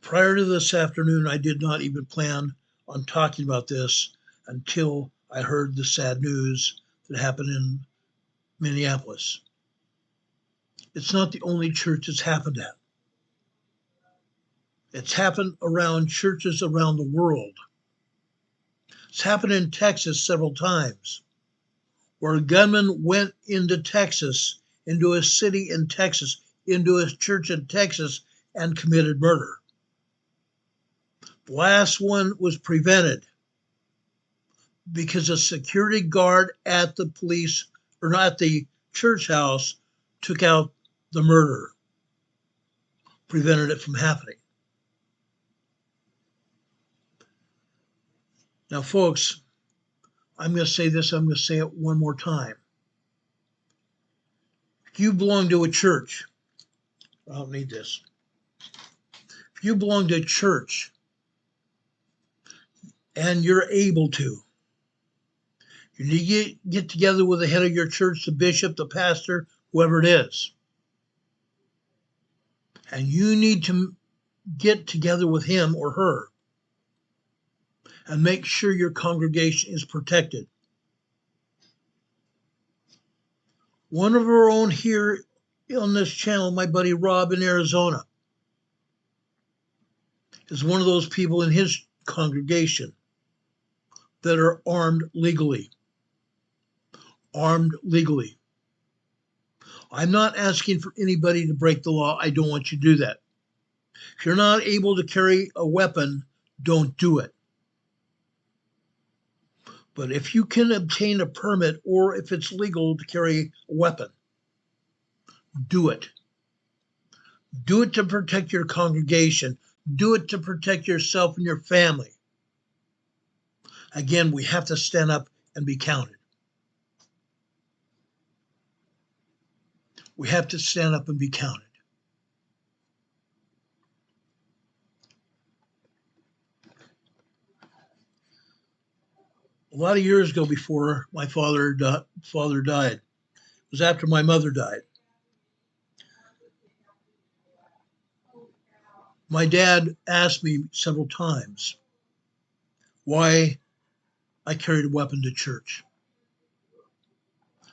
Prior to this afternoon, I did not even plan on talking about this until I heard the sad news that happened in Minneapolis. It's not the only church it's happened at. It's happened around churches around the world. It's happened in Texas several times, where a gunman went into Texas, into a city in Texas, into a church in Texas, and committed murder. The last one was prevented because a security guard at the police, or not the church house, took out the murderer, prevented it from happening. Now, folks, I'm going to say this, I'm going to say it one more time. If you belong to a church, I don't need this. If you belong to a church and you're able to, you need to get together with the head of your church, the bishop, the pastor, whoever it is. And you need to get together with him or her and make sure your congregation is protected. One of our own here on this channel, my buddy Rob in Arizona, is one of those people in his congregation that are armed legally. Armed legally. I'm not asking for anybody to break the law. I don't want you to do that. If you're not able to carry a weapon, don't do it. But if you can obtain a permit or if it's legal to carry a weapon, do it. Do it to protect your congregation. Do it to protect yourself and your family. Again, we have to stand up and be counted. We have to stand up and be counted. A lot of years ago, before my father died, it was after my mother died. My dad asked me several times why I carried a weapon to church.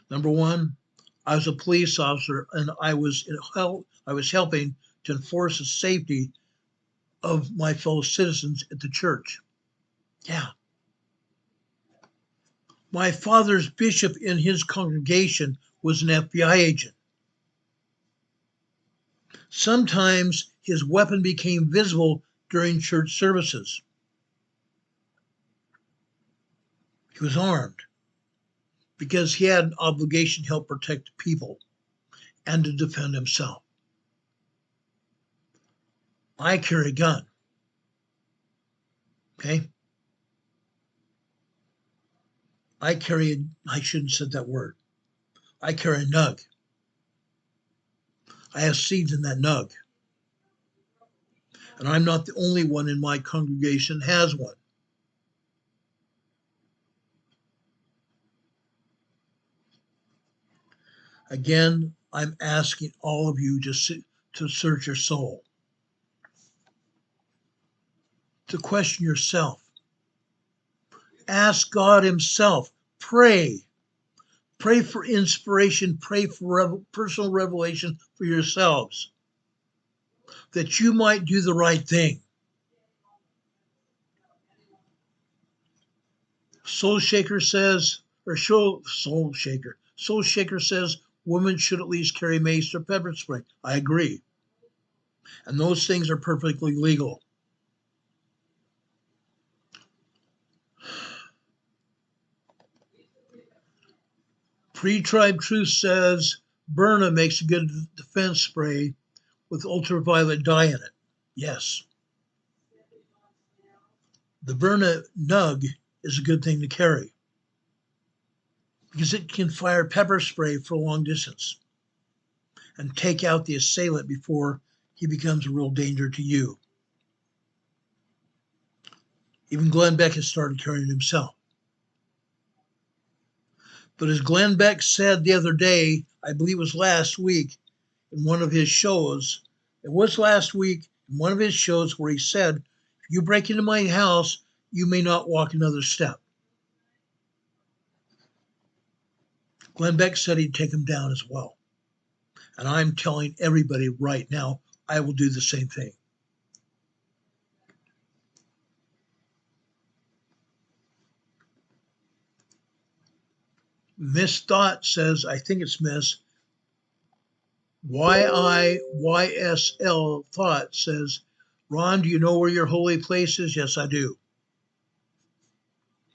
Number one, I was a police officer and I was helping to enforce the safety of my fellow citizens at the church. Yeah. My father's bishop in his congregation was an FBI agent. Sometimes his weapon became visible during church services. He was armed because he had an obligation to help protect people and to defend himself. I carry a gun. Okay? I shouldn't have said that word. I carry a nug. I have seeds in that nug. And I'm not the only one in my congregation has one. Again, I'm asking all of you to search your soul, to question yourself. Ask God himself. Pray. Pray for inspiration. Pray for personal revelation for yourselves, that you might do the right thing. Soul Shaker says, women should at least carry mace or pepper spray. I agree. And those things are perfectly legal. Pre-Tribe Truth says Berna makes a good defense spray with ultraviolet dye in it. Yes. The Berna Nug is a good thing to carry because it can fire pepper spray for a long distance and take out the assailant before he becomes a real danger to you. Even Glenn Beck has started carrying it himself. But as Glenn Beck said the other day, I believe it was last week in one of his shows, where he said, if you break into my house, you may not walk another step. Glenn Beck said he'd take him down as well. And I'm telling everybody right now, I will do the same thing. Miss Thought says, I think it's Miss YIYSL Thought says, Ron, do you know where your holy place is? Yes, I do.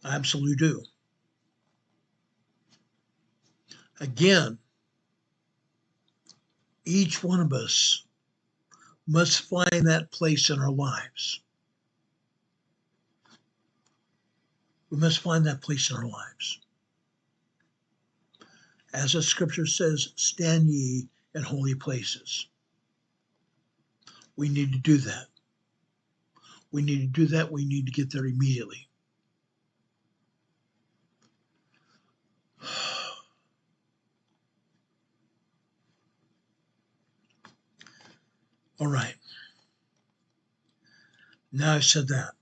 I absolutely do. Again, each one of us must find that place in our lives. We must find that place in our lives. As the scripture says, stand ye in holy places. We need to do that. We need to do that. We need to get there immediately. All right. Now I said that.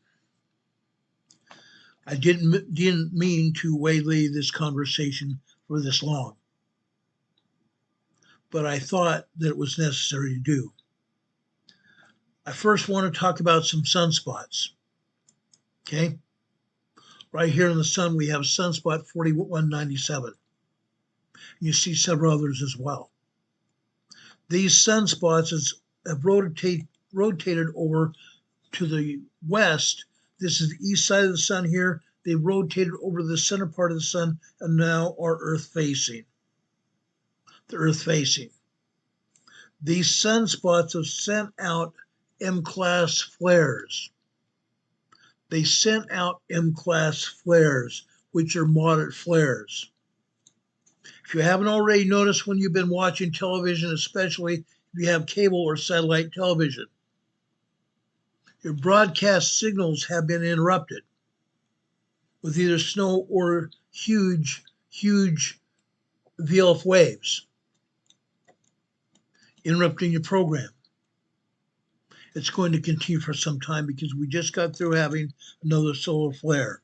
I didn't mean to waylay this conversation for this long, but I thought that it was necessary to do. I first want to talk about some sunspots. Okay? Right here in the sun, we have sunspot 4197. You see several others as well. These sunspots have rotated over to the west. This is the east side of the sun here. They rotated over the center part of the sun and now are Earth facing. The Earth facing. These sunspots have sent out M-class flares. They sent out M-class flares, which are moderate flares. If you haven't already noticed when you've been watching television, especially if you have cable or satellite television, your broadcast signals have been interrupted with either snow or huge VLF waves interrupting your program. It's going to continue for some time because we just got through having another solar flare.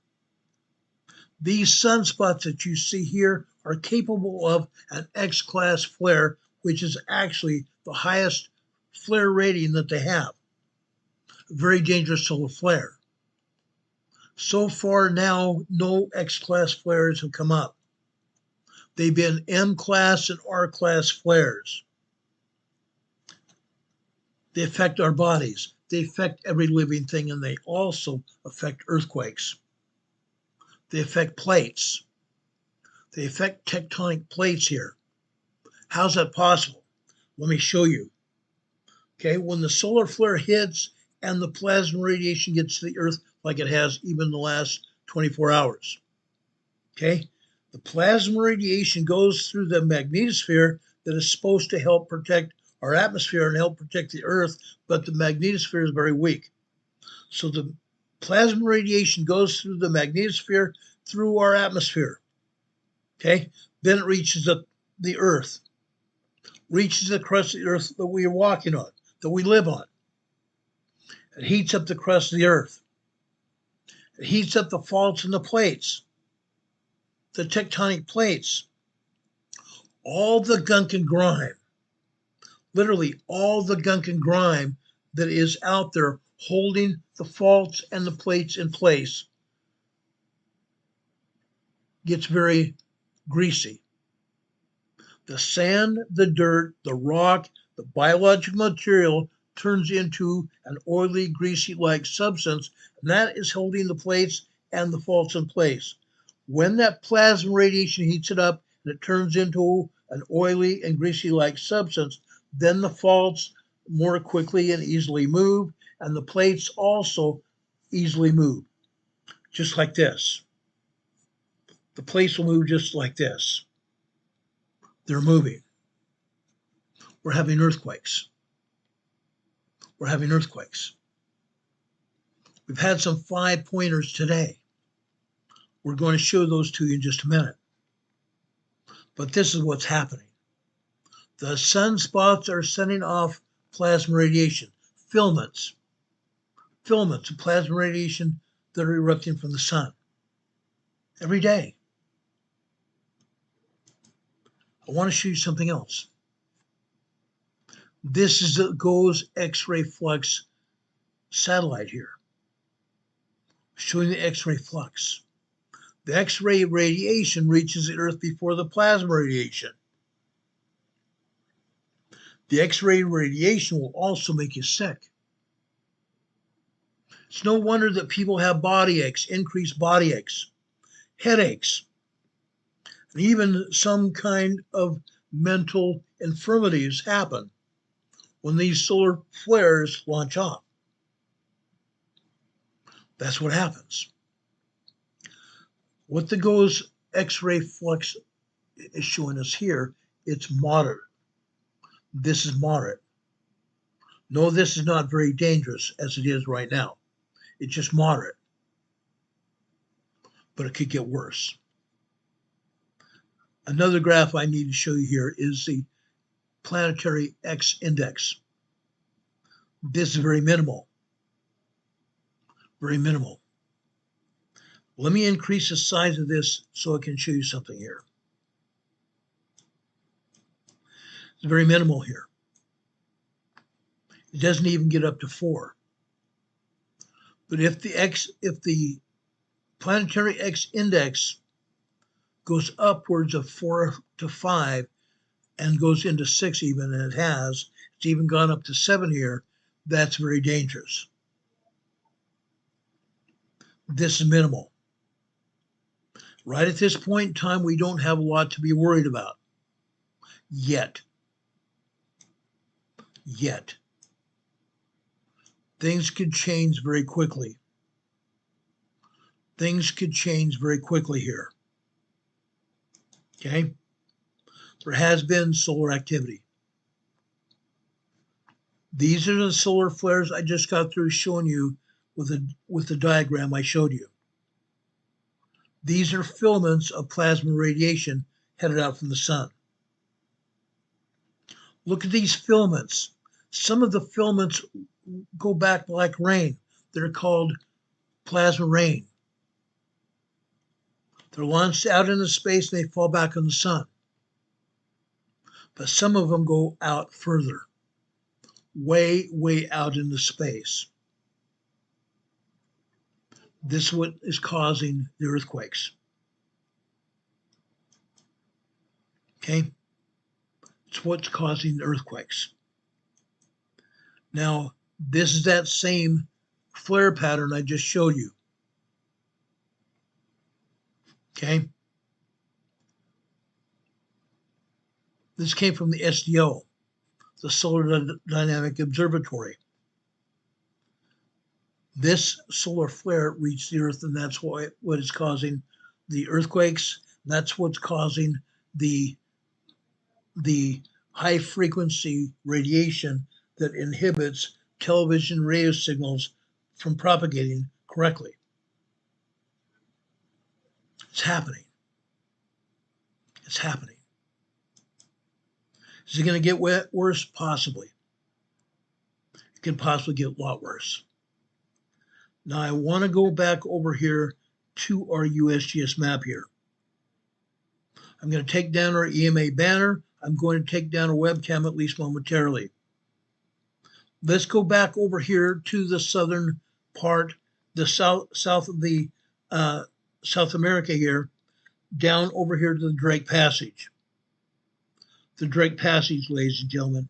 These sunspots that you see here are capable of an X-class flare, which is actually the highest flare rating that they have. A very dangerous solar flare. So far now, no X-class flares have come up. They've been M-class and R-class flares. They affect our bodies. They affect every living thing, and they also affect earthquakes. They affect plates. They affect tectonic plates here. How's that possible? Let me show you. Okay, when the solar flare hits and the plasma radiation gets to the Earth, like it has even the last 24 hours. Okay, the plasma radiation goes through the magnetosphere that is supposed to help protect our atmosphere and help protect the Earth, but the magnetosphere is very weak. So the plasma radiation goes through the magnetosphere, through our atmosphere. Okay, then it reaches the Earth. reaches the crust of the earth that we are walking on, that we live on. It heats up the crust of the earth. It heats up the faults and the plates, the tectonic plates, all the gunk and grime, literally all the gunk and grime that is out there holding the faults and the plates in place gets very greasy. The sand, the dirt, the rock, the biological material turns into an oily, greasy-like substance, and that is holding the plates and the faults in place. When that plasma radiation heats it up and it turns into an oily and greasy-like substance, then the faults more quickly and easily move, and the plates also easily move, just like this. The plates will move just like this. They're moving. We're having earthquakes. We're having earthquakes. We've had some 5-pointers today. We're going to show those to you in just a minute. But this is what's happening. The sunspots are sending off plasma radiation, filaments of plasma radiation that are erupting from the sun every day. I want to show you something else. This is the GOES X-ray flux satellite here, showing the X-ray flux. The X-ray radiation reaches the Earth before the plasma radiation. The X-ray radiation will also make you sick. It's no wonder that people have body aches, increased body aches, headaches, and even some kind of mental infirmities happen when these solar flares launch off. That's what happens. What the GOES X-ray flux is showing us here, it's moderate. This is moderate. No, this is not very dangerous as it is right now. It's just moderate. But it could get worse. Another graph I need to show you here is the planetary X index. This is very minimal. Very minimal. Let me increase the size of this so I can show you something here. It's very minimal here. It doesn't even get up to 4. But if the planetary X index goes upwards of 4 to 5 and goes into 6 even, and it's even gone up to 7 here, that's very dangerous. This is minimal. Right at this point in time, we don't have a lot to be worried about. Yet. Things could change very quickly. Things could change very quickly here. Okay? There has been solar activity. These are the solar flares I just got through showing you with the diagram I showed you. These are filaments of plasma radiation headed out from the sun. Look at these filaments. Some of the filaments go back like rain. They're called plasma rain. They're launched out into space and they fall back on the sun. But some of them go out further, way, way out into space. This is what is causing the earthquakes. Okay? It's what's causing the earthquakes. Now, this is that same flare pattern I just showed you. Okay? This came from the SDO, the Solar Dynamic Observatory. This solar flare reached the Earth, and that's what is causing the earthquakes. That's what's causing the high frequency radiation that inhibits television radio signals from propagating correctly. It's happening. It's happening. Is it going to get worse? Possibly. It could possibly get a lot worse. Now I want to go back over here to our USGS map here. I'm going to take down our EMA banner. I'm going to take down a webcam at least momentarily. Let's go back over here to the southern part, the south of the South America here, down over here to the Drake Passage. The Drake Passage, ladies and gentlemen.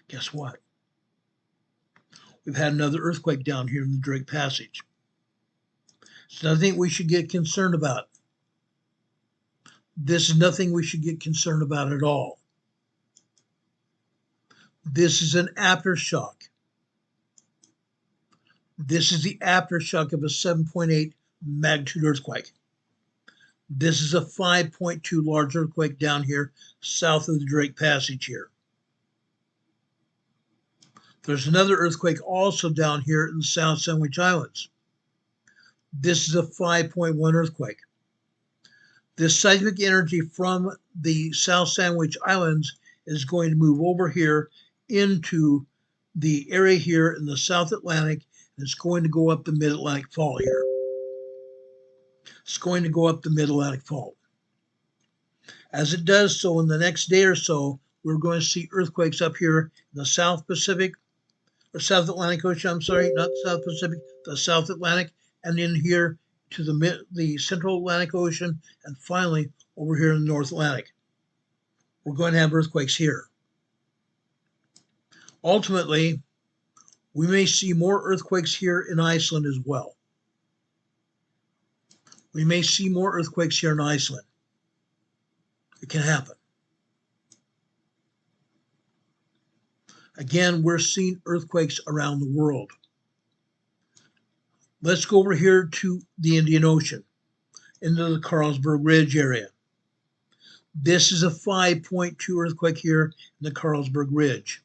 Guess what? We've had another earthquake down here in the Drake Passage. It's nothing we should get concerned about. This is nothing we should get concerned about at all. This is an aftershock. This is the aftershock of a 7.8 magnitude earthquake. This is a 5.2 large earthquake down here south of the Drake Passage here. There's another earthquake also down here in the South Sandwich Islands. This is a 5.1 earthquake. This seismic energy from the South Sandwich Islands is going to move over here into the area here in the South Atlantic, and it's going to go up the Mid-Atlantic Fault here. It's going to go up the Mid-Atlantic Fault. As it does so in the next day or so, we're going to see earthquakes up here in the South Pacific, or South Atlantic Ocean, I'm sorry, not South Pacific, the South Atlantic, and in here to the Central Atlantic Ocean, and finally over here in the North Atlantic. We're going to have earthquakes here. Ultimately, we may see more earthquakes here in Iceland as well. We may see more earthquakes here in Iceland. It can happen. Again, we're seeing earthquakes around the world. Let's go over here to the Indian Ocean, into the Carlsberg Ridge area. This is a 5.2 earthquake here in the Carlsberg Ridge.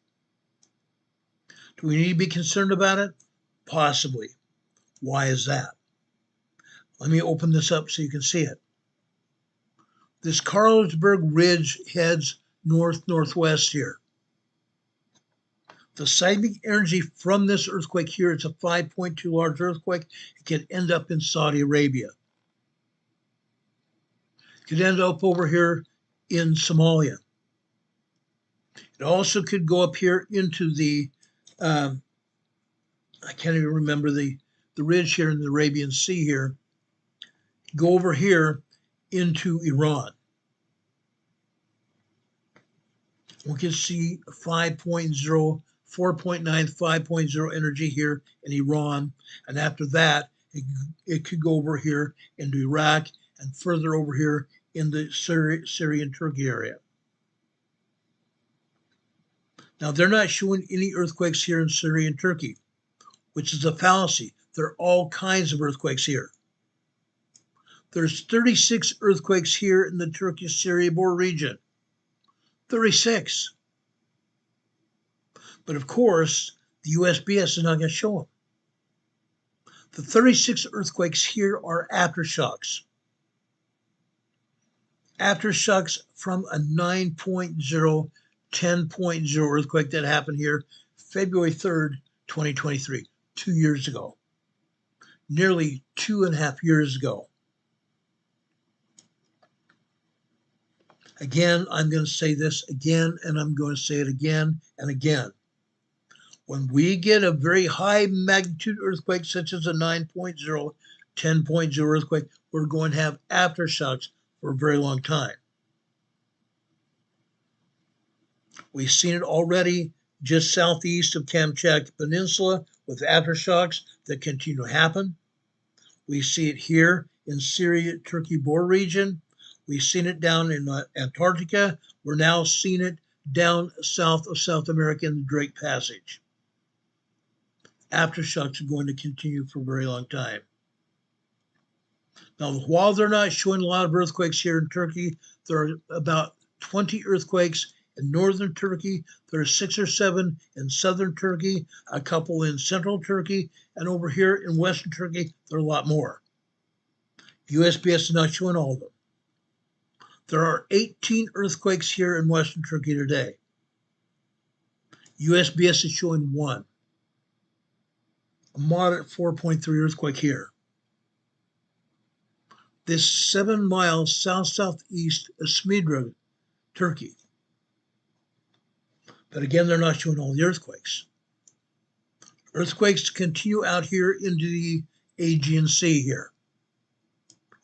Do we need to be concerned about it? Possibly. Why is that? Let me open this up so you can see it. This Carlsberg Ridge heads north-northwest here. The seismic energy from this earthquake here, it's a 5.2 large earthquake. It could end up in Saudi Arabia. It could end up over here in Somalia. It also could go up here into the, I can't even remember the ridge here in the Arabian Sea here. Go over here into Iran. We can see 5.0, 4.9, 5.0 energy here in Iran. And after that, it could go over here into Iraq and further over here in the Syrian Turkey area. Now, they're not showing any earthquakes here in Syria and Turkey, which is a fallacy. There are all kinds of earthquakes here. There's 36 earthquakes here in the Turkish-Syria border region. 36. But of course, the USBS is not going to show them. The 36 earthquakes here are aftershocks. Aftershocks from a 9.0, 10.0 earthquake that happened here February 3rd, 2023, 2 years ago. Nearly 2.5 years ago. Again, I'm going to say this again, and I'm going to say it again and again. When we get a very high magnitude earthquake, such as a 9.0, 10.0 earthquake, we're going to have aftershocks for a very long time. We've seen it already just southeast of Kamchatka Peninsula with aftershocks that continue to happen. We see it here in Syria-Turkey border region. We've seen it down in Antarctica. We're now seeing it down south of South America in the Drake Passage. Aftershocks are going to continue for a very long time. Now, while they're not showing a lot of earthquakes here in Turkey, there are about 20 earthquakes in northern Turkey. There are 6 or 7 in southern Turkey, a couple in central Turkey, and over here in western Turkey, there are a lot more. USBS is not showing all of them. There are 18 earthquakes here in Western Turkey today. USGS is showing one. A moderate 4.3 earthquake here. This 7 miles south-southeast of Smedra, Turkey. But again, they're not showing all the earthquakes. Earthquakes continue out here into the Aegean Sea here,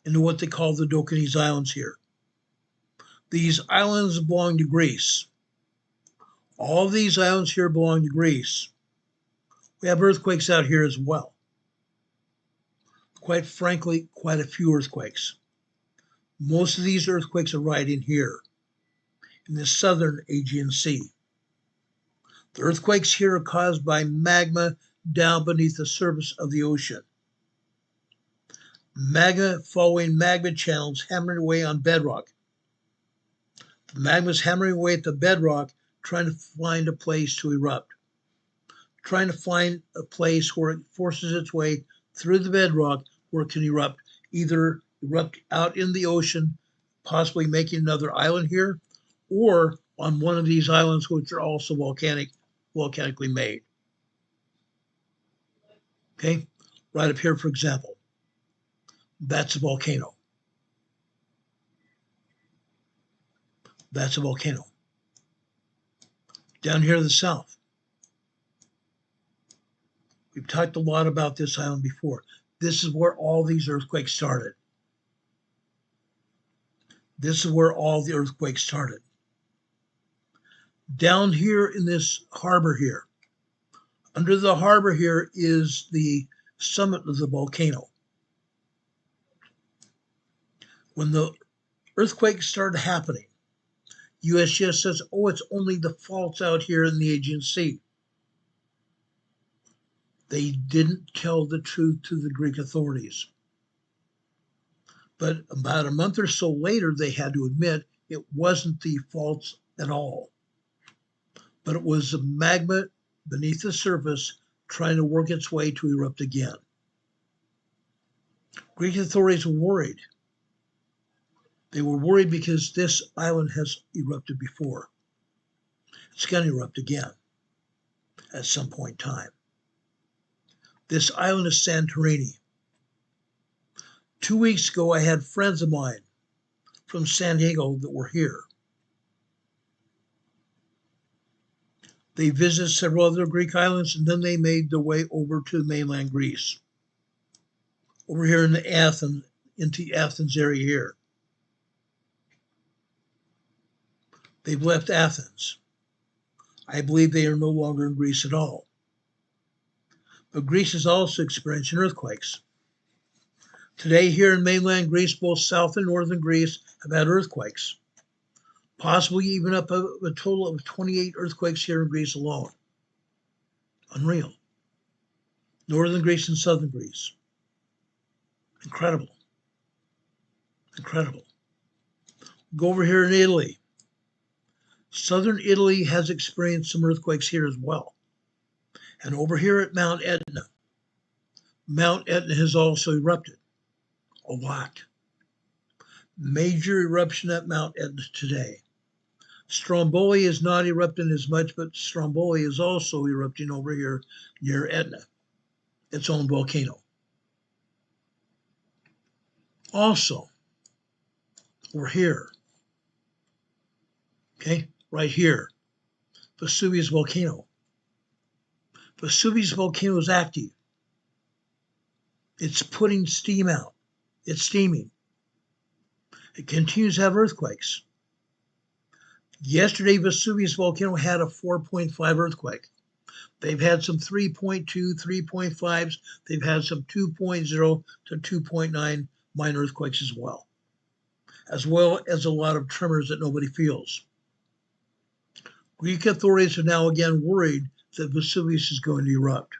into what they call the Dokanese Islands here. These islands belong to Greece. All these islands here belong to Greece. We have earthquakes out here as well. Quite frankly, quite a few earthquakes. Most of these earthquakes are right in here, in the southern Aegean Sea. The earthquakes here are caused by magma down beneath the surface of the ocean. Magma following magma channels hammering away on bedrock. The magma is hammering away at the bedrock, trying to find a place to erupt. Trying to find a place where it forces its way through the bedrock where it can erupt, either erupt out in the ocean, possibly making another island here, or on one of these islands which are also volcanically made. Okay, right up here, for example, that's a volcano. That's a volcano. Down here to the south, we've talked a lot about this island before. This is where all these earthquakes started. This is where all the earthquakes started. Down here in this harbor here, under the harbor here is the summit of the volcano. When the earthquakes started happening, USGS says, oh, it's only the faults out here in the Aegean Sea. They didn't tell the truth to the Greek authorities. But about a month or so later, they had to admit it wasn't the faults at all. But it was the magma beneath the surface trying to work its way to erupt again. Greek authorities were worried. They were worried because this island has erupted before. It's going to erupt again at some point in time. This island is Santorini. 2 weeks ago, I had friends of mine from San Diego that were here. They visited several other Greek islands, and then they made their way over to mainland Greece. Over here in into the Athens area here. They've left Athens. I believe they are no longer in Greece at all. But Greece is also experiencing earthquakes. Today here in mainland Greece, both south and northern Greece have had earthquakes. Possibly even up a total of 28 earthquakes here in Greece alone. Unreal. Northern Greece and southern Greece. Incredible. Incredible. Go over here in Italy. Southern Italy has experienced some earthquakes here as well. And over here at Mount Etna has also erupted a lot. Major eruption at Mount Etna today. Stromboli is not erupting as much, but Stromboli is also erupting over here near Etna, its own volcano. Also, over here, okay, right here, Vesuvius volcano. Vesuvius volcano is active. It's putting steam out. It's steaming. It continues to have earthquakes. Yesterday, Vesuvius volcano had a 4.5 earthquake. They've had some 3.2, 3.5s. They've had some 2.0 to 2.9 minor earthquakes as well as a lot of tremors that nobody feels. Greek authorities are now again worried that Vesuvius is going to erupt.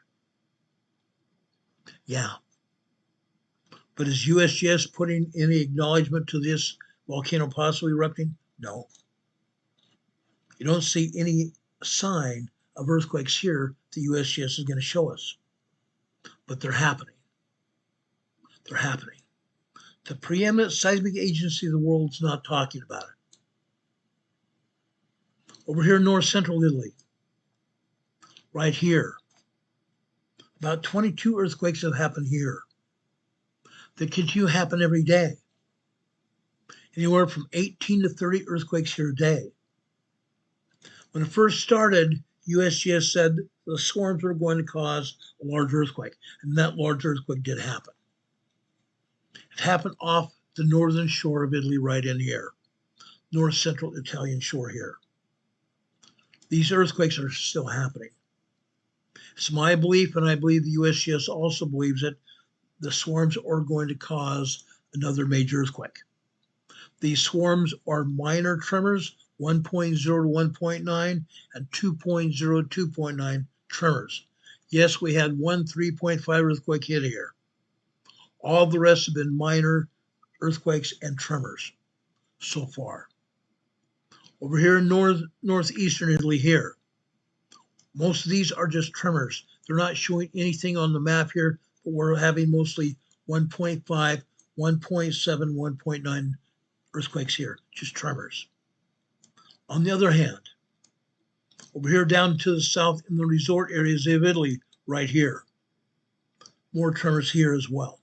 Yeah. But is USGS putting any acknowledgement to this volcano possibly erupting? No. You don't see any sign of earthquakes here the USGS is going to show us. But they're happening. They're happening. The preeminent seismic agency of the world is not talking about it. Over here in north central Italy, right here, about 22 earthquakes have happened here. They continue to happen every day. Anywhere from 18 to 30 earthquakes here a day. When it first started, USGS said the storms were going to cause a large earthquake, and that large earthquake did happen. It happened off the northern shore of Italy right in here, north central Italian shore here. These earthquakes are still happening. It's my belief, and I believe the USGS also believes it, the swarms are going to cause another major earthquake. These swarms are minor tremors, 1.0 to 1.9 and 2.0 to 2.9 tremors. Yes, we had one 3.5 earthquake hit here. All the rest have been minor earthquakes and tremors so far. Over here in northeastern Italy here, most of these are just tremors. They're not showing anything on the map here, but we're having mostly 1.5, 1.7, 1.9 earthquakes here, just tremors. On the other hand, over here down to the south in the resort areas of Italy, right here, more tremors here as well.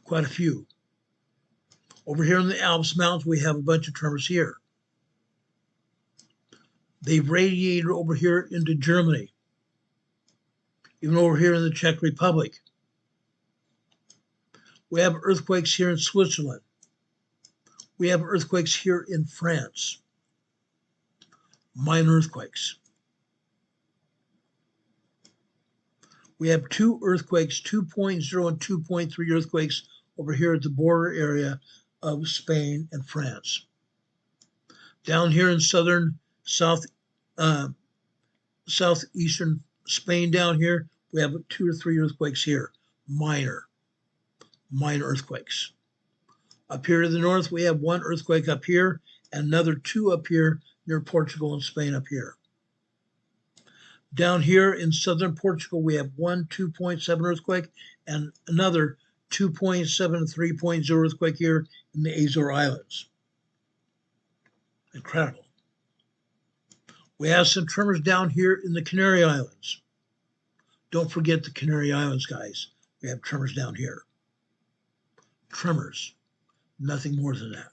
Quite a few. Over here in the Alps Mountains, we have a bunch of tremors here. They've radiated over here into Germany, even over here in the Czech Republic. We have earthquakes here in Switzerland. We have earthquakes here in France. Minor earthquakes. We have two earthquakes, 2.0 and 2.3 earthquakes over here at the border area of Spain and France. Down here in southeastern Spain down here, we have 2 or 3 earthquakes here, minor earthquakes. Up here to the north, we have 1 earthquake up here and another 2 up here near Portugal and Spain up here. Down here in southern Portugal, we have 1 2.7 earthquake and another 2.7 3.0 earthquake here in the Azore Islands. Incredible. We have some tremors down here in the Canary Islands. Don't forget the Canary Islands, guys. We have tremors down here. Tremors, nothing more than that.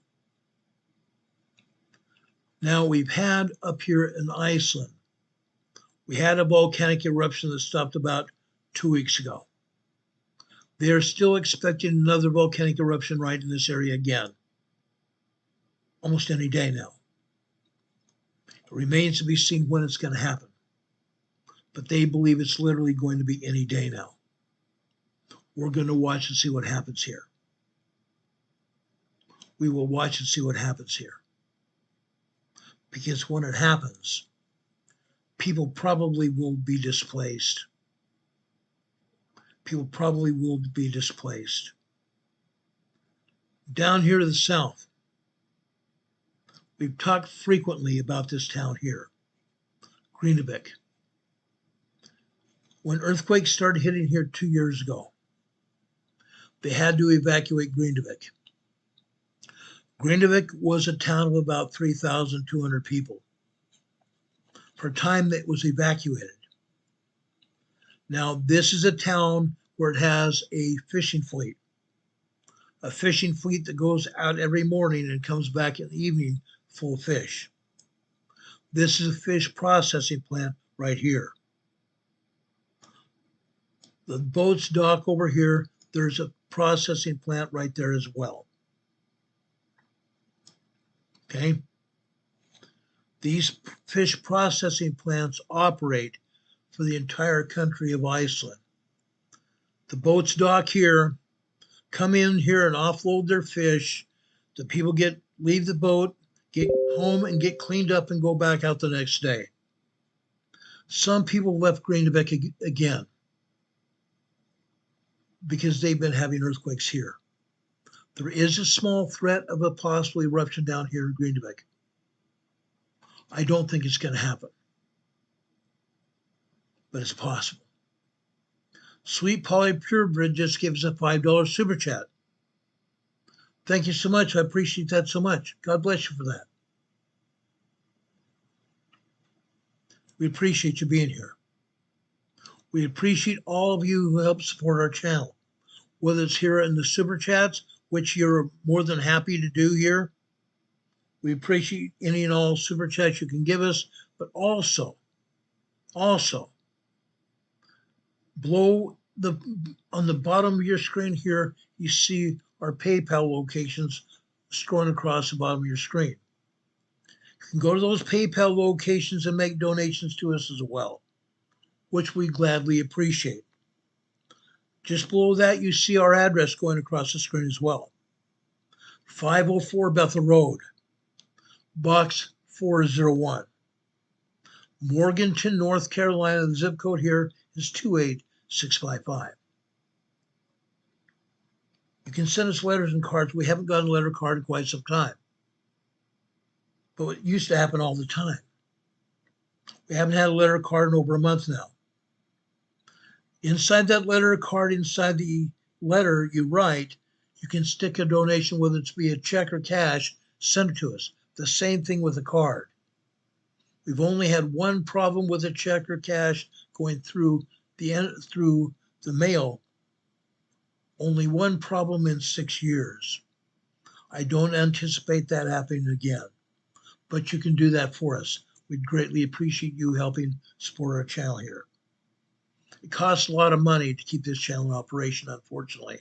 Now we've had up here in Iceland, we had a volcanic eruption that stopped about 2 weeks ago. They're still expecting another volcanic eruption right in this area again, almost any day now. It remains to be seen when it's going to happen, but they believe it's literally going to be any day now. We're going to watch and see what happens here. We will watch and see what happens here. Because when it happens, people probably will be displaced. People probably will be displaced. Down here to the south, we've talked frequently about this town here, Greenvik. When earthquakes started hitting here 2 years ago, they had to evacuate Greenvik. Greenvik was a town of about 3,200 people. For a time that was evacuated. Now, this is a town where it has a fishing fleet that goes out every morning and comes back in the evening full of fish. This is a fish processing plant right here. The boats dock over here. There's a processing plant right there as well. Okay? These fish processing plants operate for the entire country of Iceland. The boats dock here, come in here and offload their fish. The people leave the boat, get home and get cleaned up and go back out the next day. Some people left Greenvik again because they've been having earthquakes here. There is a small threat of a possible eruption down here in Greenvik. I don't think it's going to happen, but it's possible. Sweet Polly Purebred just gave us a $5 super chat. Thank you so much. I appreciate that so much. God bless you for that. We appreciate you being here. We appreciate all of you who help support our channel, whether it's here in the Super Chats, which you're more than happy to do here. We appreciate any and all Super Chats you can give us, but also, on the bottom of your screen here, you see our PayPal locations scrolling across the bottom of your screen. You can go to those PayPal locations and make donations to us as well, which we gladly appreciate. Just below that, you see our address going across the screen as well. 504 Bethel Road, Box 401, Morganton, North Carolina. The zip code here is 28655. You can send us letters and cards. We haven't gotten a letter card in quite some time, but it used to happen all the time. We haven't had a letter card in over a month now. Inside that letter card, inside the letter you write, you can stick a donation, whether it's via check or cash, send it to us. The same thing with a card. We've only had one problem with a check or cash going through the mail. Only one problem in 6 years. I don't anticipate that happening again, but you can do that for us. We'd greatly appreciate you helping support our channel here. It costs a lot of money to keep this channel in operation, unfortunately.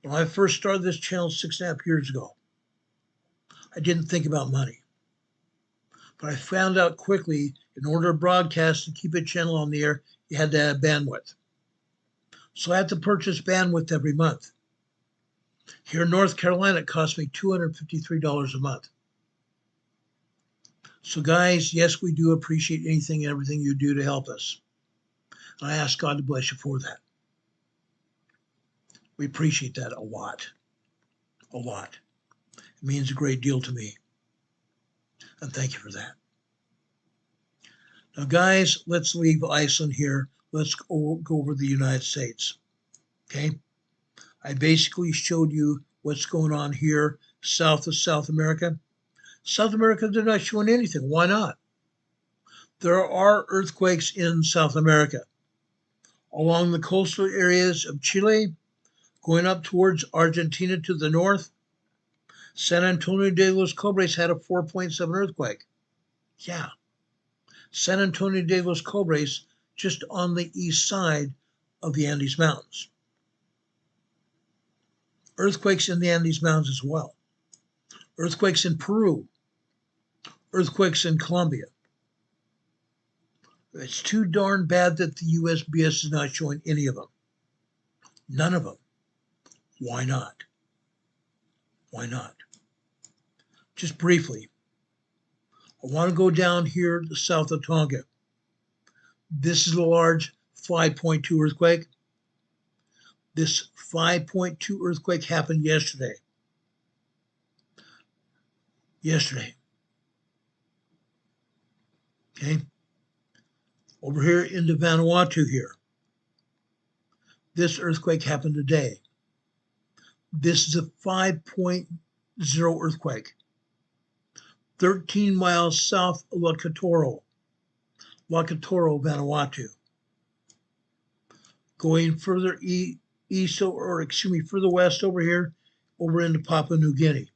When I first started this channel 6.5 years ago, I didn't think about money. But I found out quickly, in order to broadcast and keep a channel on the air, you had to have bandwidth. So I had to purchase bandwidth every month. Here in North Carolina, it cost me $253 a month. So guys, yes, we do appreciate anything and everything you do to help us. And I ask God to bless you for that. We appreciate that a lot. A lot. It means a great deal to me. And thank you for that. Now, guys, let's leave Iceland here. Let's go over the United States. Okay? I basically showed you what's going on here south of South America. South America, they're not showing anything. Why not? There are earthquakes in South America. Along the coastal areas of Chile, going up towards Argentina to the north, San Antonio de los Cobres had a 4.7 earthquake. Yeah. San Antonio de los Cobres, just on the east side of the Andes Mountains. Earthquakes in the Andes Mountains as well. Earthquakes in Peru. Earthquakes in Colombia. It's too darn bad that the USGS is not showing any of them. None of them. Why not? Why not? Just briefly, I want to go down here to south of Tonga. This is a large 5.2 earthquake. This 5.2 earthquake happened yesterday. Okay? Over here into Vanuatu here. This earthquake happened today. This is a 5.0 earthquake. 13 miles south of Lakatoro, Vanuatu. Going further further west over here, over into Papua New Guinea.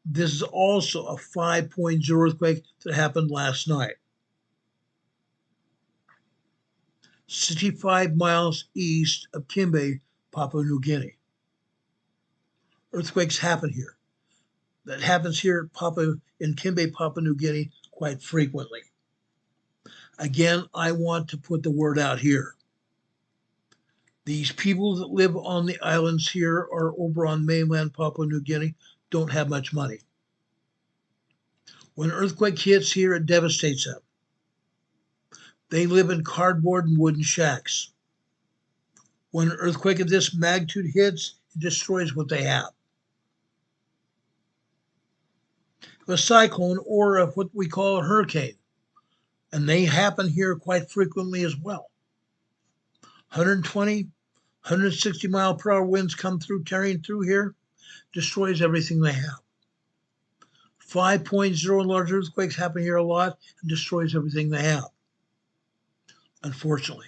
This is also a 5.0 earthquake that happened last night. 65 miles east of Kimbe, Papua New Guinea. Earthquakes happen here. That happens here in Kimbe, Papua New Guinea quite frequently. Again, I want to put the word out here. These people that live on the islands here or over on mainland Papua New Guinea don't have much money. When an earthquake hits here, it devastates them. They live in cardboard and wooden shacks. When an earthquake of this magnitude hits, it destroys what they have. A cyclone or what we call a hurricane, and they happen here quite frequently as well. 120, 160 mile per hour winds come through, tearing through here. destroys everything they have. 5.0 and large earthquakes happen here a lot and destroys everything they have. Unfortunately,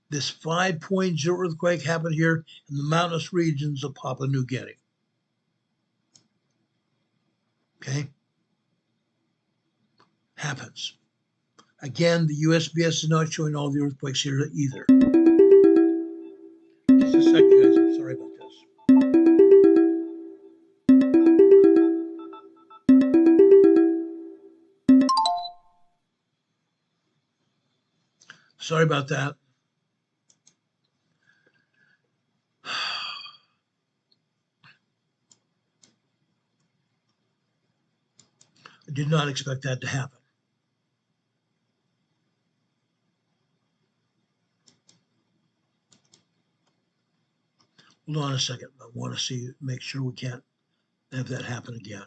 this 5.0 earthquake happened here in the mountainous regions of Papua New Guinea. Okay? Happens. Again, the USGS is not showing all the earthquakes here either. Just a second, guys. I'm sorry about this. Sorry about that. I did not expect that to happen. Hold on a second. I want to make sure we can't have that happen again.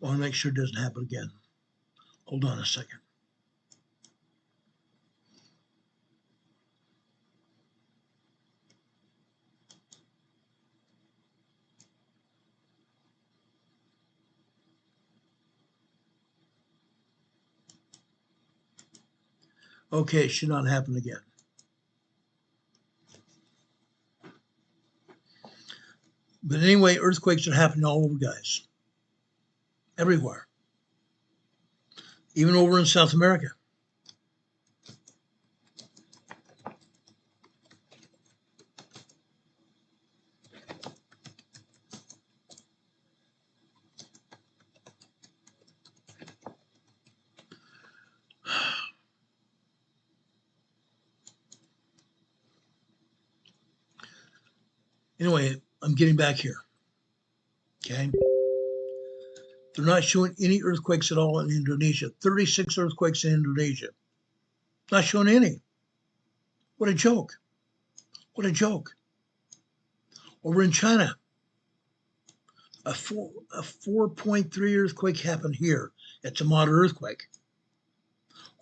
I want to make sure it doesn't happen again. Hold on a second. Okay, it should not happen again. But anyway, earthquakes are happening all over, guys. Everywhere. Even over in South America. Anyway, I'm getting back here. Okay. They're not showing any earthquakes at all in Indonesia. 36 earthquakes in Indonesia. Not showing any. What a joke. What a joke. Over in China, a 4.3 earthquake happened here. It's a moderate earthquake.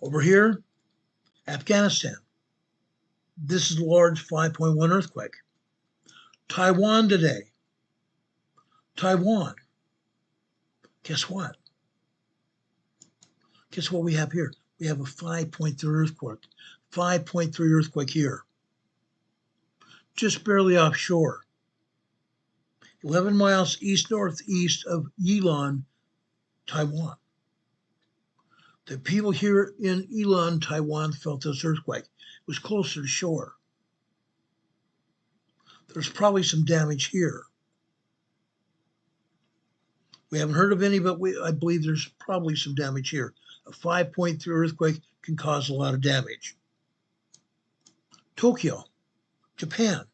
Over here, Afghanistan. This is a large 5.1 earthquake. Taiwan today. Taiwan. Guess what? Guess what we have here? We have a 5.3 earthquake. 5.3 earthquake here. Just barely offshore. 11 miles east-northeast of Yilan, Taiwan. The people here in Yilan, Taiwan felt this earthquake. It was closer to shore. There's probably some damage here. We haven't heard of any, but I believe there's probably some damage here. A 5.3 earthquake can cause a lot of damage. Tokyo, Japan.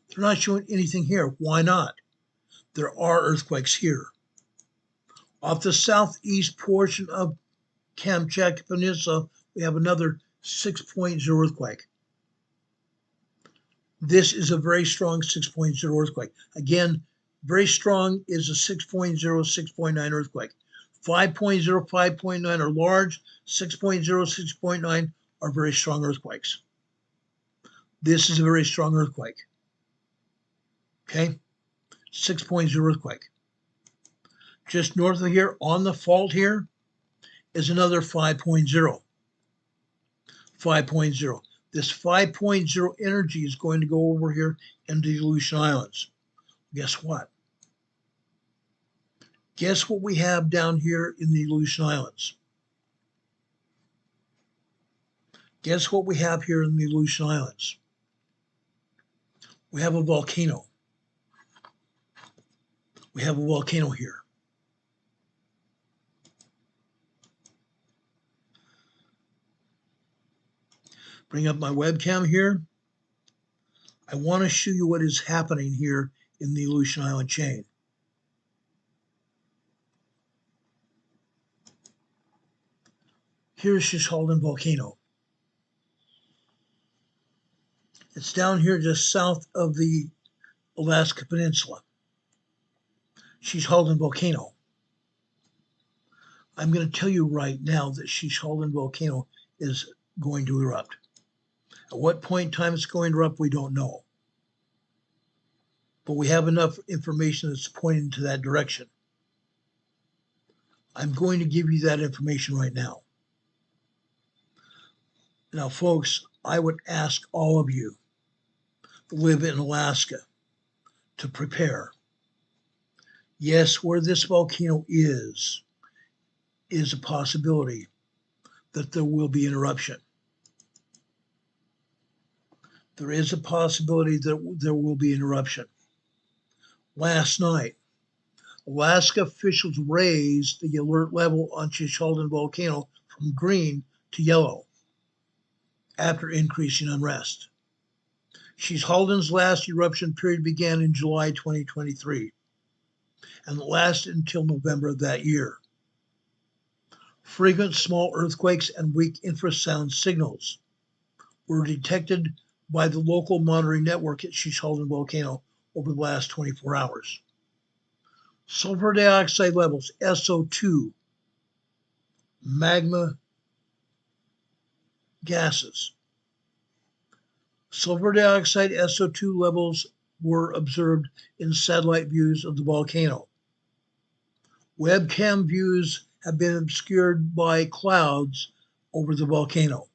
They're not showing anything here. Why not? There are earthquakes here. Off the southeast portion of Kamchatka Peninsula, we have another 6.0 earthquake. This is a very strong 6.0 earthquake. Again, very strong is a 6.0, 6.9 earthquake. 5.0, 5.9 are large. 6.0, 6.9 are very strong earthquakes. This is a very strong earthquake. Okay? 6.0 earthquake. Just north of here, on the fault here, is another 5.0. 5.0. This 5.0 energy is going to go over here into the Aleutian Islands. Guess what? Guess what we have down here in the Aleutian Islands? Guess what we have here in the Aleutian Islands? We have a volcano. We have a volcano here. Bring up my webcam here. I want to show you what is happening here in the Aleutian Island chain. Here's Shishalden volcano. It's down here just south of the Alaska Peninsula. Shishaldin volcano. I'm going to tell you right now that Shishaldin volcano is going to erupt. At what point in time it's going to erupt, we don't know. But we have enough information that's pointing to that direction. I'm going to give you that information right now. Now, folks, I would ask all of you who live in Alaska to prepare. Yes, where this volcano is a possibility that there will be an eruption. There is a possibility that there will be an eruption. Last night, Alaska officials raised the alert level on Shishaldin volcano from green to yellow after increasing unrest. Shishaldin's last eruption period began in July 2023 and lasted until November of that year. Frequent small earthquakes and weak infrasound signals were detected by the local monitoring network at Shishaldin volcano over the last 24 hours. Sulfur dioxide levels, SO2, magma gases. Sulfur dioxide SO2 levels were observed in satellite views of the volcano. Webcam views have been obscured by clouds over the volcano.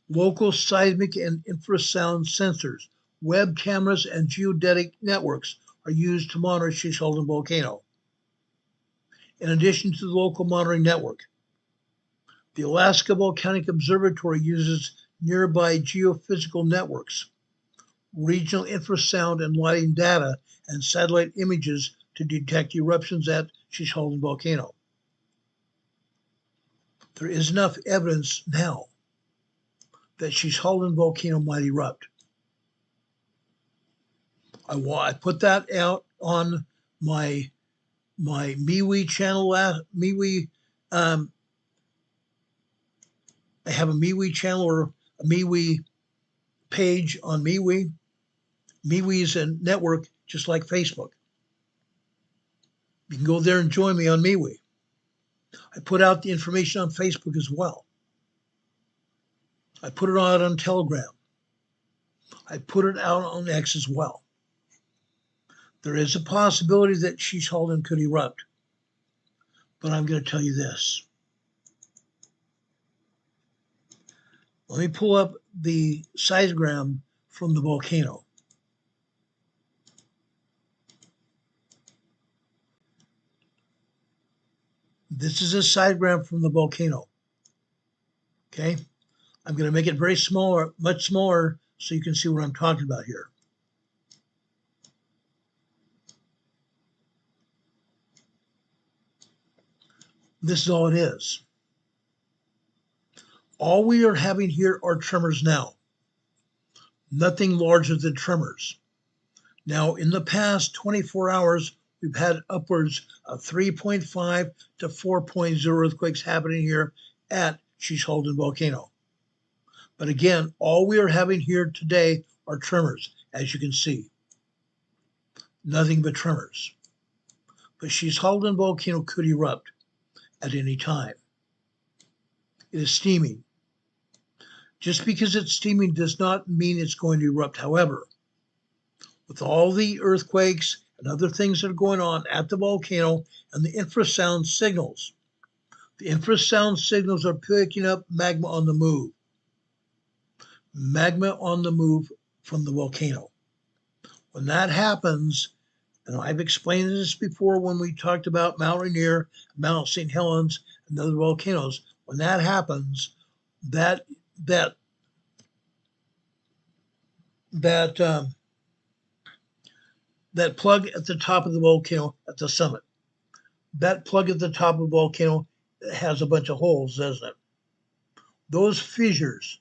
Local seismic and infrasound sensors, web cameras, and geodetic networks are used to monitor Shishaldin volcano. In addition to the local monitoring network, the Alaska Volcanic Observatory uses nearby geophysical networks, regional infrasound and lighting data, and satellite images to detect eruptions at Shishaldin volcano. There is enough evidence now that Shishaldin volcano might erupt. I put that out on my MeWe channel. I have a MeWe channel or a MeWe page on MeWe. MeWe is a network just like Facebook. You can go there and join me on MeWe. I put out the information on Facebook as well. I put it out on Telegram. I put it out on X as well. There is a possibility that Shishaldin could erupt. But I'm going to tell you this. Let me pull up the seismogram from the volcano. This is a seismogram from the volcano. Okay? I'm going to make it very smaller, much smaller, so you can see what I'm talking about here. This is all it is. All we are having here are tremors now. Nothing larger than tremors. Now, in the past 24 hours, we've had upwards of 3.5 to 4.0 earthquakes happening here at Shishaldin volcano. But again, all we are having here today are tremors, as you can see. Nothing but tremors. But Shishaldin volcano could erupt at any time. It is steaming. Just because it's steaming does not mean it's going to erupt. However, with all the earthquakes and other things that are going on at the volcano and the infrasound signals are picking up magma on the move. Magma on the move from the volcano. When that happens, and I've explained this before when we talked about Mount Rainier, Mount St. Helens, and other volcanoes, when that happens, that plug at the top of the volcano at the summit, that plug at the top of the volcano has a bunch of holes, doesn't it? Those fissures,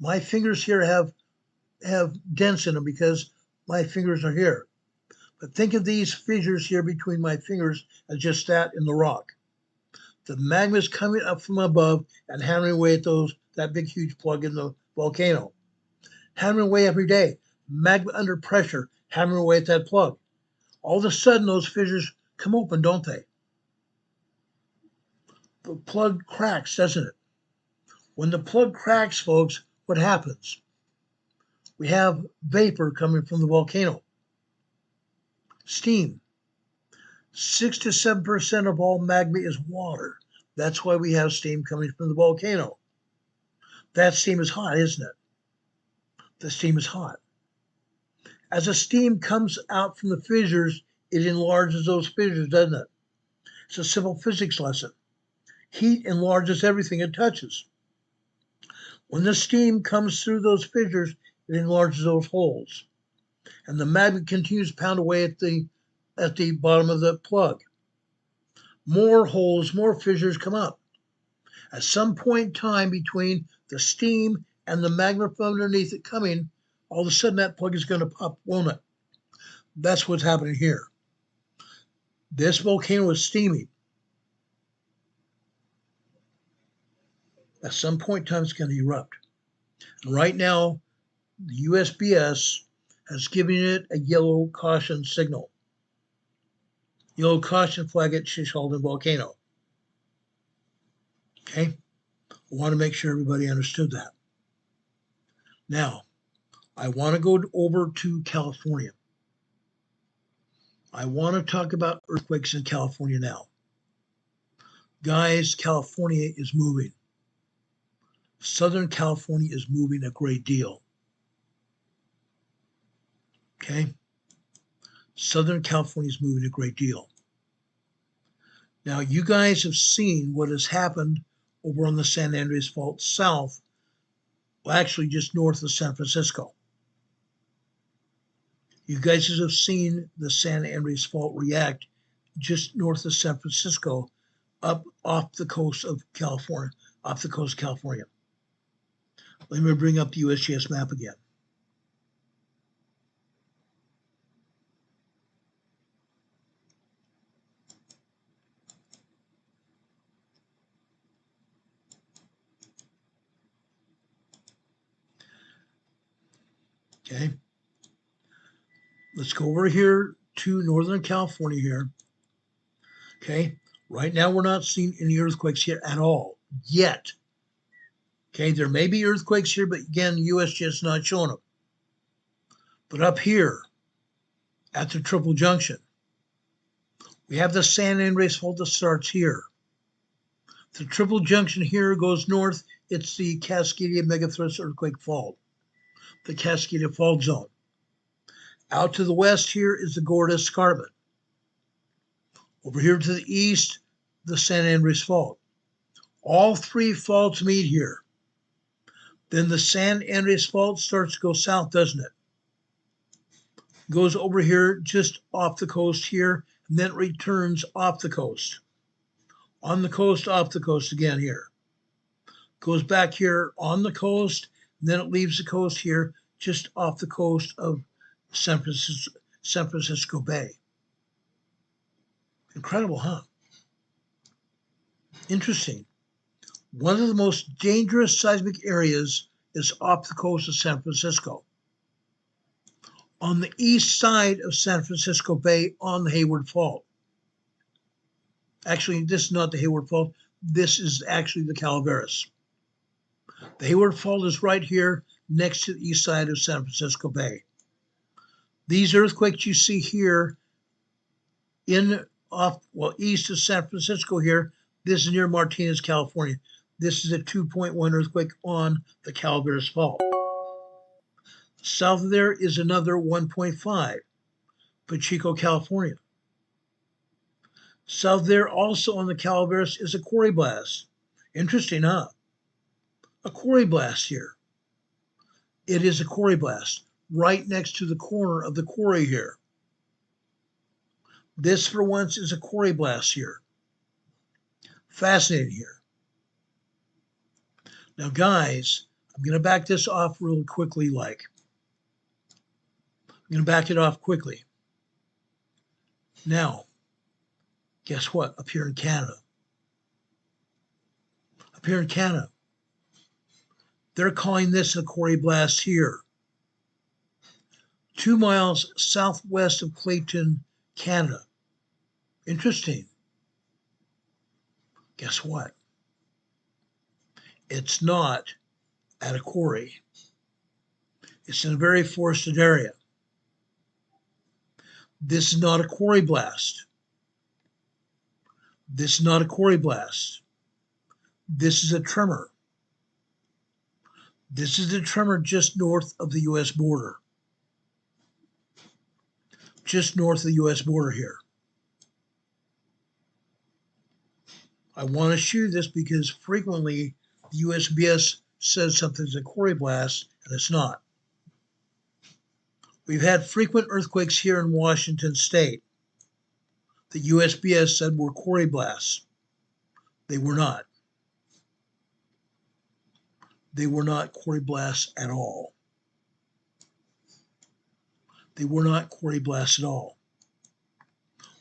my fingers here have dents in them because my fingers are here. But think of these fissures here between my fingers as just that in the rock. The magma is coming up from above and hammering away at that big huge plug in the volcano. hammering away every day. Magma under pressure, hammering away at that plug. All of a sudden, those fissures come open, don't they? The plug cracks, doesn't it? When the plug cracks, folks, what happens? We have vapor coming from the volcano. Steam. 6 to 7% of all magma is water. That's why we have steam coming from the volcano. That steam is hot, isn't it? The steam is hot. As the steam comes out from the fissures, it enlarges those fissures, doesn't it? It's a simple physics lesson. Heat enlarges everything it touches. When the steam comes through those fissures, it enlarges those holes. And the magma continues to pound away at the bottom of the plug. More holes, more fissures come up. At some point in time between the steam and the magma from underneath it coming, all of a sudden that plug is going to pop, won't it? That's what's happening here. This volcano is steaming. At some point in time, it's going to erupt. And right now, the USGS has given it a yellow caution signal. Yellow caution flag at Shishalden volcano. Okay? I want to make sure everybody understood that. Now, I want to go over to California. I want to talk about earthquakes in California now. Guys, California is moving. Southern California is moving a great deal. Okay? Southern California is moving a great deal. Now, you guys have seen what has happened over on the San Andreas Fault south, well, actually just north of San Francisco. You guys have seen the San Andreas Fault react just north of San Francisco, up off the coast of California, Let me bring up the USGS map again. Okay. Let's go over here to Northern California here. Okay. Right now, we're not seeing any earthquakes here at all yet. Okay. There may be earthquakes here, but again, USGS is not showing them. But up here at the Triple Junction, we have the San Andreas Fault that starts here. The Triple Junction here goes north. It's the Cascadia Megathrust Earthquake Fault, the Cascadia Fault Zone. Out to the west here is the Gorda Escarpment. Over here to the east, the San Andreas Fault. All three faults meet here. Then the San Andreas Fault starts to go south, doesn't it? Goes over here just off the coast here, and then it returns off the coast. On the coast, off the coast again here. Goes back here on the coast, and then it leaves the coast here just off the coast of San Francisco Bay. Incredible, huh? Interesting. One of the most dangerous seismic areas is off the coast of San Francisco. On the east side of San Francisco Bay on the Hayward Fault. Actually, this is not the Hayward Fault. This is actually the Calaveras. The Hayward Fault is right here next to the east side of San Francisco Bay. These earthquakes you see here east of San Francisco here, this is near Martinez, California. This is a 2.1 earthquake on the Calaveras Fault. South of there is another 1.5, Pacheco, California. South there also on the Calaveras is a quarry blast. Interesting, huh? A quarry blast here. It is a quarry blast right next to the corner of the quarry here. This, for once, is a quarry blast here. Fascinating here. Now, guys, I'm going to back this off real quickly I'm going to back it off quickly. Now, guess what? Up here in Canada. They're calling this a quarry blast here. 2 miles southwest of Clayton, Canada. Interesting. Guess what? It's not at a quarry. It's in a very forested area. This is not a quarry blast. This is not a quarry blast. This is a tremor. This is a tremor just north of the U.S. border. Just north of the U.S. border here. I want to show you this because frequently the USGS says something's a quarry blast, and it's not. We've had frequent earthquakes here in Washington State. The USGS said were quarry blasts. They were not. They were not quarry blasts at all. They were not quarry blasts at all.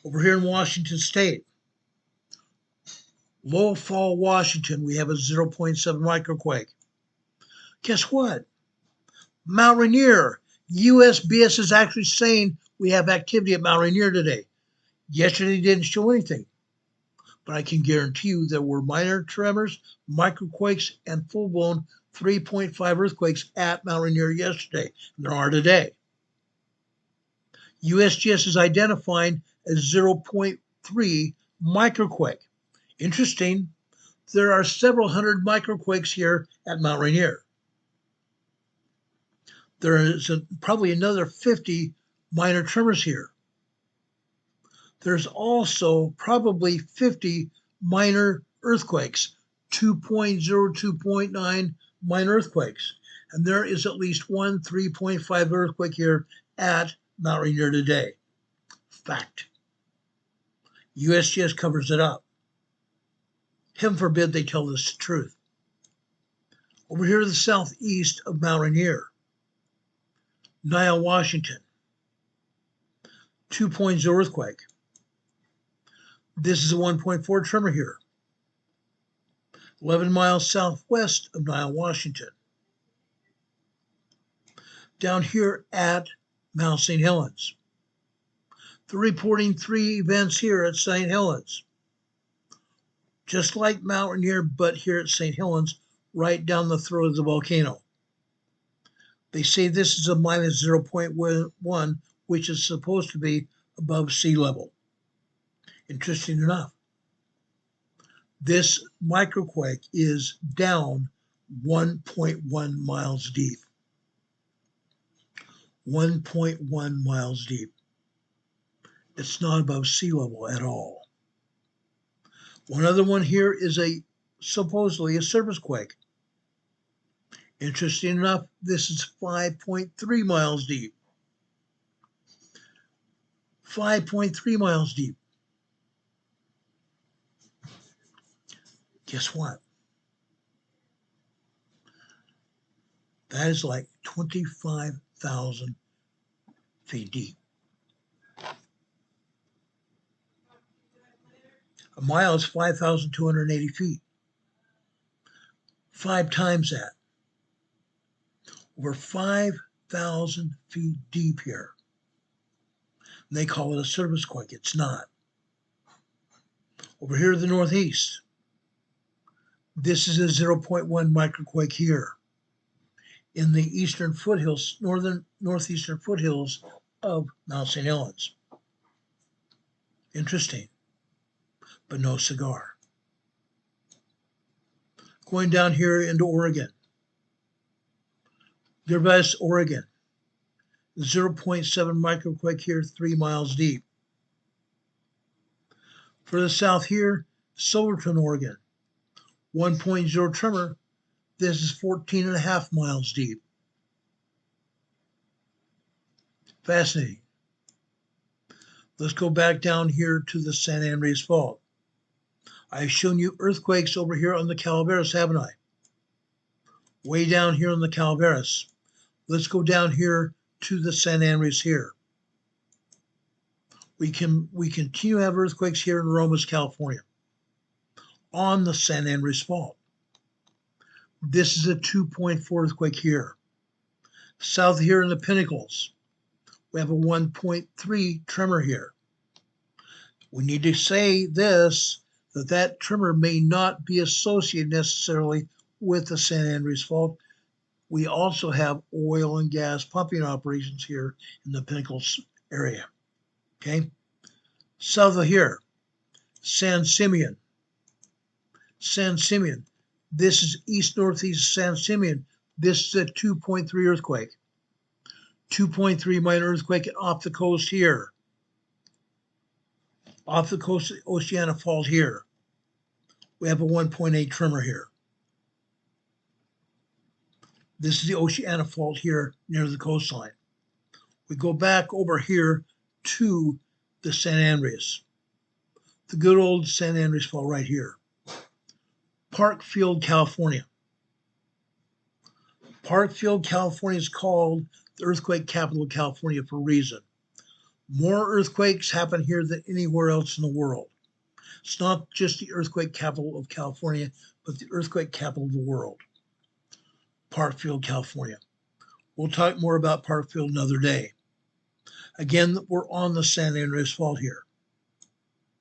Over here in Washington State, Lowell Fall, Washington, we have a 0.7 microquake. Guess what? Mount Rainier, USGS is actually saying we have activity at Mount Rainier today. Yesterday didn't show anything, but I can guarantee you there were minor tremors, microquakes, and full-blown 3.5 earthquakes at Mount Rainier yesterday. And there are today. USGS is identifying a 0.3 microquake. Interesting, there are several hundred microquakes here at Mount Rainier. There is probably another 50 minor tremors here. There's also probably 50 minor earthquakes, 2.0, 2.9 minor earthquakes. And there is at least one 3.5 earthquake here at Mount Rainier today. Fact. USGS covers it up. Heaven forbid they tell us the truth. Over here to the southeast of Mount Rainier, Niall, Washington, 2.0 earthquake. This is a 1.4 tremor here. 11 miles southwest of Niall, Washington. Down here at Mount St. Helens. They're reporting 3 events here at St. Helens. Just like Mount Rainier, but here at St. Helens, right down the throat of the volcano. They say this is a minus 0.1, which is supposed to be above sea level. Interesting enough. This microquake is down 1.1 miles deep. 1.1 miles deep. It's not above sea level at all. One other one here is supposedly a surface quake. Interesting enough, this is 5.3 miles deep. 5.3 miles deep. Guess what? That is like 25,000 feet deep. A mile is 5,280 feet. 5 times that. Over 5,000 feet deep here. And they call it a surface quake. It's not. Over here to the northeast, this is a 0.1 microquake here in the eastern foothills, northeastern foothills of Mount St. Helens. Interesting, but no cigar. Going down here into Oregon. Riverside, Oregon. 0.7 microquake here, 3 miles deep. Further south here, Silverton, Oregon. 1.0 tremor. This is 14.5 miles deep. Fascinating. Let's go back down here to the San Andreas Fault. I've shown you earthquakes over here on the Calaveras, haven't I? Way down here on the Calaveras. Let's go down here to the San Andreas here. We continue to have earthquakes here in Romas, California, on the San Andreas Fault. This is a 2.4 earthquake here. South here in the Pinnacles, We have a 1.3 tremor here. We need to say this, that tremor may not be associated necessarily with the San Andreas Fault. We also have oil and gas pumping operations here in the Pinnacles area. Okay. South of here, San Simeon. San Simeon. This is east-northeast San Simeon. This is a 2.3 earthquake. 2.3 minor earthquake off the coast here. Off the coast of the Oceana Fault here. We have a 1.8 tremor here. This is the Oceana Fault here near the coastline. We go back over here to the San Andreas. The good old San Andreas Fault right here. Parkfield, California. Parkfield, California is called the earthquake capital of California for a reason. More earthquakes happen here than anywhere else in the world. It's not just the earthquake capital of California, but the earthquake capital of the world. Parkfield, California. We'll talk more about Parkfield another day. Again, we're on the San Andreas Fault here.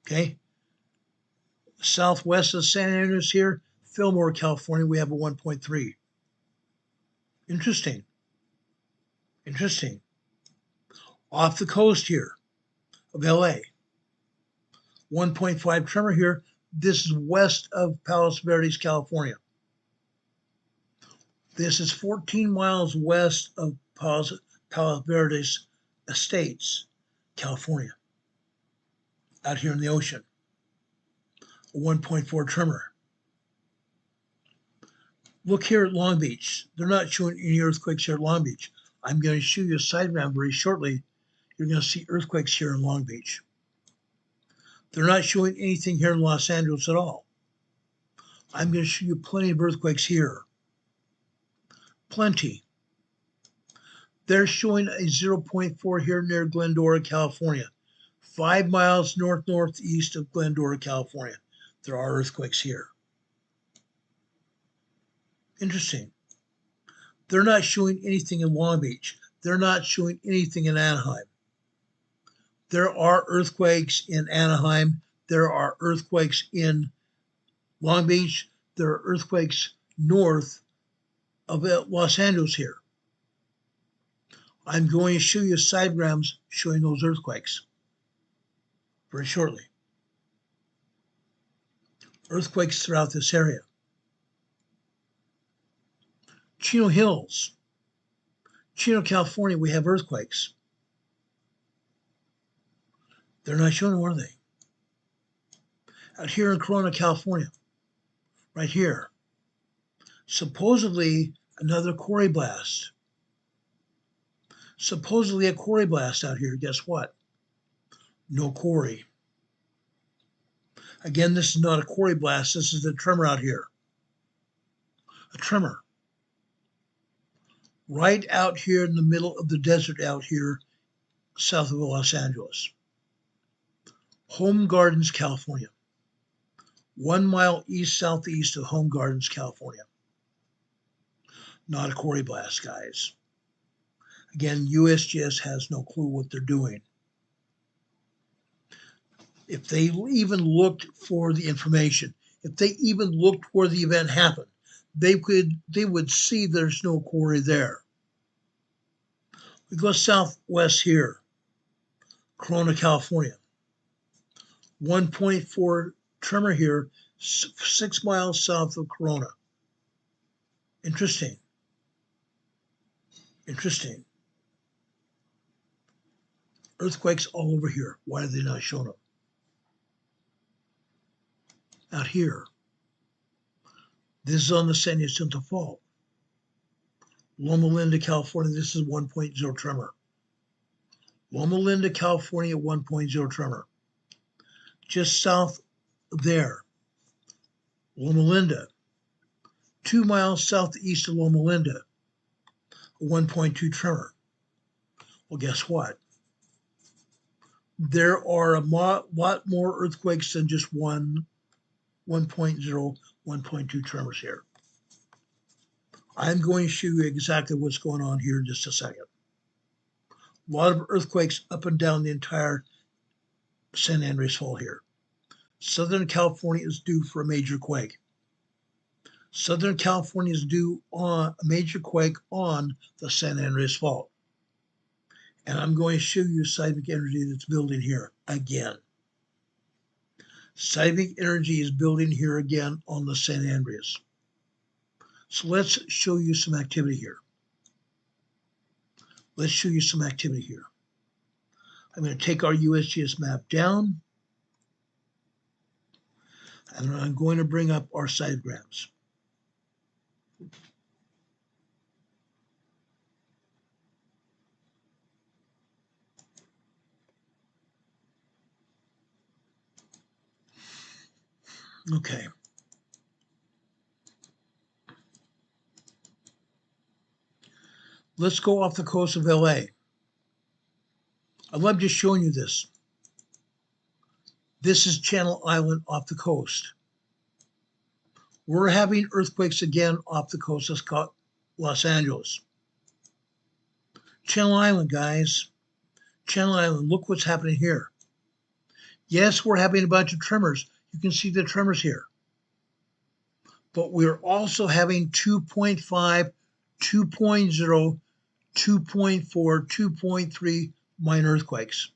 Okay? Southwest of San Andreas here, Fillmore, California, we have a 1.3. Interesting. Interesting. Off the coast here of LA, 1.5 tremor here. This is west of Palos Verdes, California. This is 14 miles west of Palos Verdes Estates, California, out here in the ocean. A 1.4 tremor. Look here at Long Beach. They're not showing any earthquakes here at Long Beach. I'm going to show you a sideground very shortly. You're going to see earthquakes here in Long Beach. They're not showing anything here in Los Angeles at all. I'm going to show you plenty of earthquakes here. Plenty. They're showing a 0.4 here near Glendora, California. 5 miles northeast of Glendora, California. There are earthquakes here. Interesting. They're not showing anything in Long Beach. They're not showing anything in Anaheim. There are earthquakes in Anaheim. There are earthquakes in Long Beach. There are earthquakes north of Los Angeles here. I'm going to show you sidegrams showing those earthquakes very shortly. Earthquakes throughout this area. Chino Hills. Chino, California, we have earthquakes. They're not showing, are they? Out here in Corona, California, right here. Supposedly another quarry blast. Supposedly a quarry blast out here. Guess what? No quarry. Again, this is not a quarry blast. This is a tremor out here. A tremor. Right out here in the middle of the desert out here, south of Los Angeles. Home Gardens, California. 1 mile east-southeast of Home Gardens, California. Not a quarry blast, guys. Again, USGS has no clue what they're doing. If they even looked for the information, if they even looked where the event happened, they would see there's no quarry there. We go southwest here, Corona, California. 1.4 tremor here, 6 miles south of Corona. Interesting. Interesting. Earthquakes all over here. Why are they not showing up? Out here. This is on the San Jacinto Fault. Loma Linda, California, this is 1.0 tremor. Loma Linda, California, 1.0 tremor. Just south there, Loma Linda. 2 miles southeast of Loma Linda, a 1.2 tremor. Well, guess what? There are a lot more earthquakes than just 1.0, 1.2 tremors here. I'm going to show you exactly what's going on here in just a second. A lot of earthquakes up and down the entire San Andreas Fault here. Southern California is due for a major quake. Southern California is due on a major quake on the San Andreas Fault. And I'm going to show you seismic energy that's building here again. Seismic energy is building here again on the San Andreas. So let's show you some activity here. Let's show you some activity here. I'm going to take our USGS map down, and I'm going to bring up our seismograms. Okay. Let's go off the coast of LA. I love just showing you this. This is Channel Island off the coast. We're having earthquakes again off the coast of Los Angeles. Channel Island, guys. Channel Island, look what's happening here. Yes, we're having a bunch of tremors. You can see the tremors here. But we're also having 2.5, 2.0, 2.4, 2.3 minor earthquakes.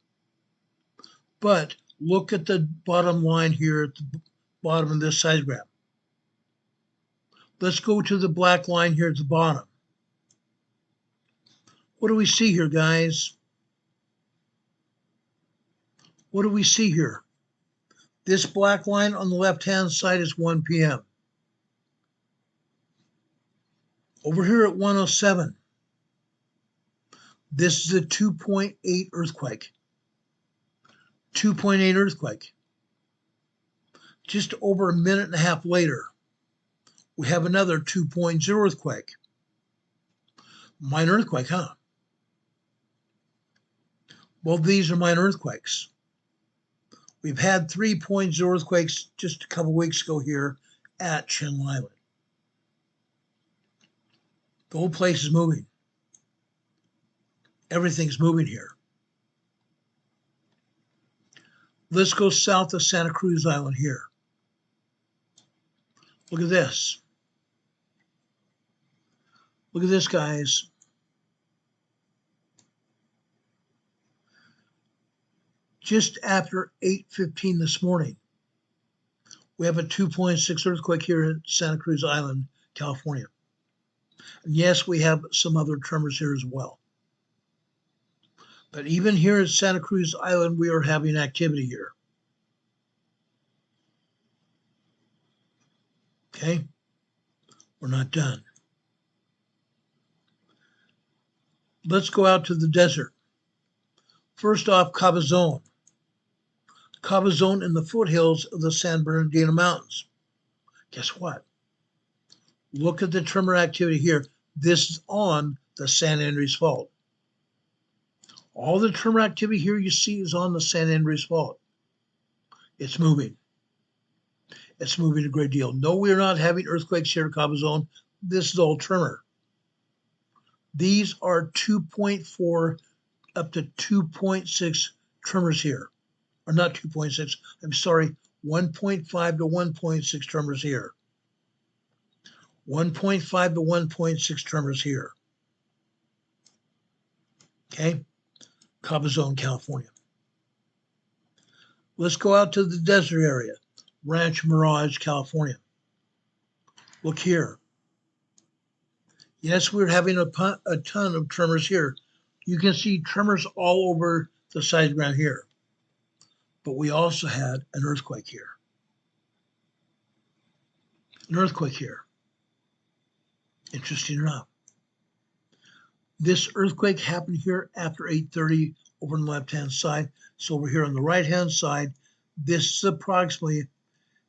But look at the bottom line here at the bottom of this seismogram. Let's go to the black line here at the bottom. What do we see here, guys? What do we see here? This black line on the left-hand side is 1 p.m. Over here at 1:07, this is a 2.8 earthquake. 2.8 earthquake. Just over a minute and a half later, we have another 2.0 earthquake. Minor earthquake, huh? Well, these are minor earthquakes. We've had 3.0 earthquakes just a couple weeks ago here at Channel Island. The whole place is moving. Everything's moving here. Let's go south of Santa Cruz Island here. Look at this. Look at this, guys. Just after 8:15 this morning, we have a 2.6 earthquake here at Santa Cruz Island, California. And yes, we have some other tremors here as well. But even here at Santa Cruz Island, we are having activity here. Okay? We're not done. Let's go out to the desert. First off, Cabazon. Cabazon in the foothills of the San Bernardino Mountains. Guess what? Look at the tremor activity here. This is on the San Andreas Fault. All the tremor activity here you see is on the San Andreas Fault. It's moving. It's moving a great deal. No, we're not having earthquakes here at Cabazon. This is all tremor. These are 2.4 up to 2.6 tremors here. Or not 2.6, I'm sorry, 1.5 to 1.6 tremors here. 1.5 to 1.6 tremors here. Okay? Cabazon, California. Let's go out to the desert area. Ranch Mirage, California. Look here. Yes, we're having a ton of tremors here. You can see tremors all over the seismogram here. But we also had an earthquake here. An earthquake here. Interesting enough. This earthquake happened here after 8:30 over on the left-hand side. So over here on the right-hand side, this is approximately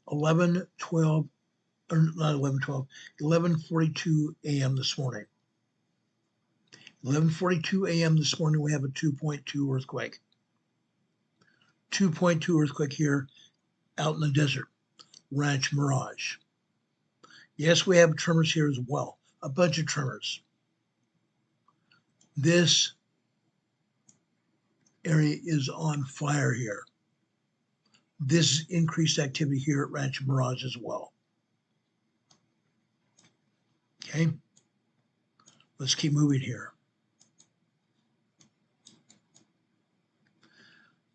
11:42 a.m. this morning. 11:42 a.m. this morning, we have a 2.2 earthquake. 2.2 earthquake here out in the desert, Ranch Mirage. Yes, we have tremors here as well, a bunch of tremors. This area is on fire here. This is increased activity here at Rancho Mirage as well. Okay, let's keep moving here.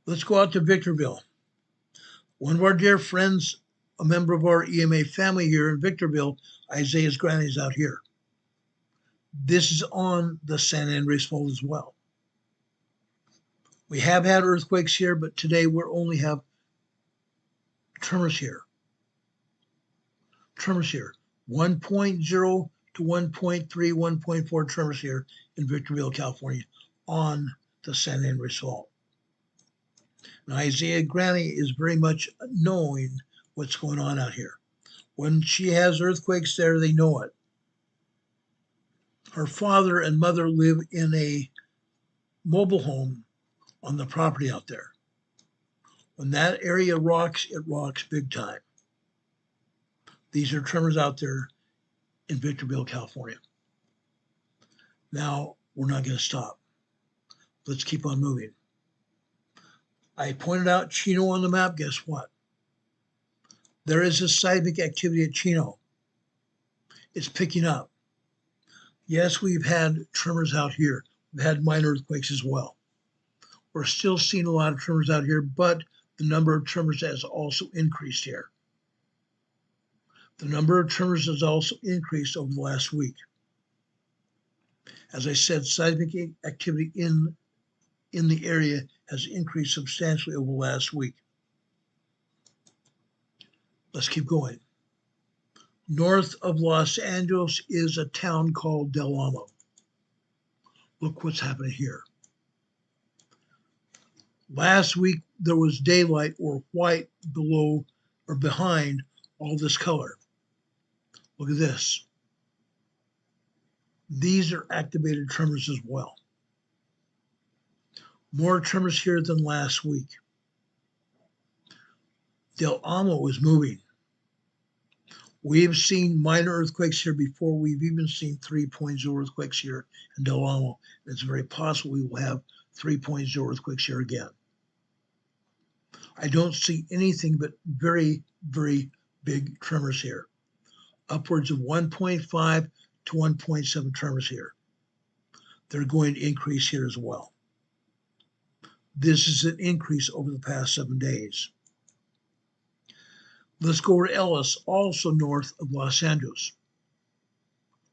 Let's go out to Victorville. One of our dear friends, a member of our EMA family here in Victorville, Isaiah's granny, is out here. This is on the San Andreas Fault as well. We have had earthquakes here, but today we only have tremors here. Tremors here. 1.0 to 1.3, 1.4 tremors here in Victorville, California on the San Andreas Fault. Now, Isaiah Granny is very much knowing what's going on out here. When she has earthquakes there, they know it. Her father and mother live in a mobile home on the property out there. When that area rocks, it rocks big time. These are tremors out there in Victorville, California. Now, we're not going to stop. Let's keep on moving. I pointed out Chino on the map. Guess what? There is a seismic activity at Chino. It's picking up. Yes, we've had tremors out here. We've had minor earthquakes as well. We're still seeing a lot of tremors out here, but the number of tremors has also increased here. The number of tremors has also increased over the last week. As I said, seismic activity in the area has increased substantially over the last week. Let's keep going. North of Los Angeles is a town called Del Amo. Look what's happening here. Last week, there was daylight or white below or behind all this color. Look at this. These are activated tremors as well. More tremors here than last week. Del Amo is moving. We've seen minor earthquakes here before. We've even seen 3.0 earthquakes here in Del Amo. It's very possible we will have 3.0 earthquakes here again. I don't see anything but very, very big tremors here. Upwards of 1.5 to 1.7 tremors here. They're going to increase here as well. This is an increase over the past 7 days. Let's go over to Ellis, also north of Los Angeles.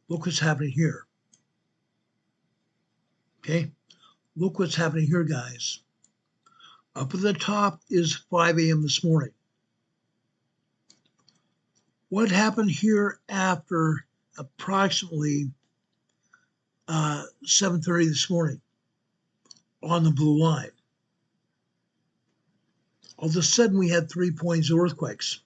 Look what's happening here. Okay, look what's happening here, guys. Up at the top is 5 a.m. this morning. What happened here after approximately 7:30 this morning on the blue line? All of a sudden, we had 3.0 earthquakes.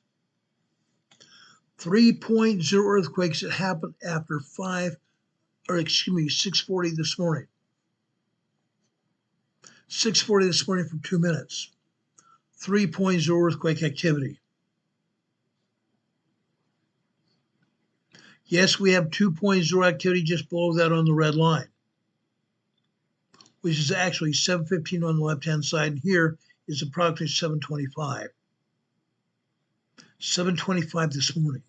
3.0 earthquakes that happened after 6:40 this morning. 6:40 this morning for 2 minutes. 3.0 earthquake activity. Yes, we have 2.0 activity just below that on the red line, which is actually 7:15 on the left-hand side. Here is approximately 7:25. 7:25 this morning.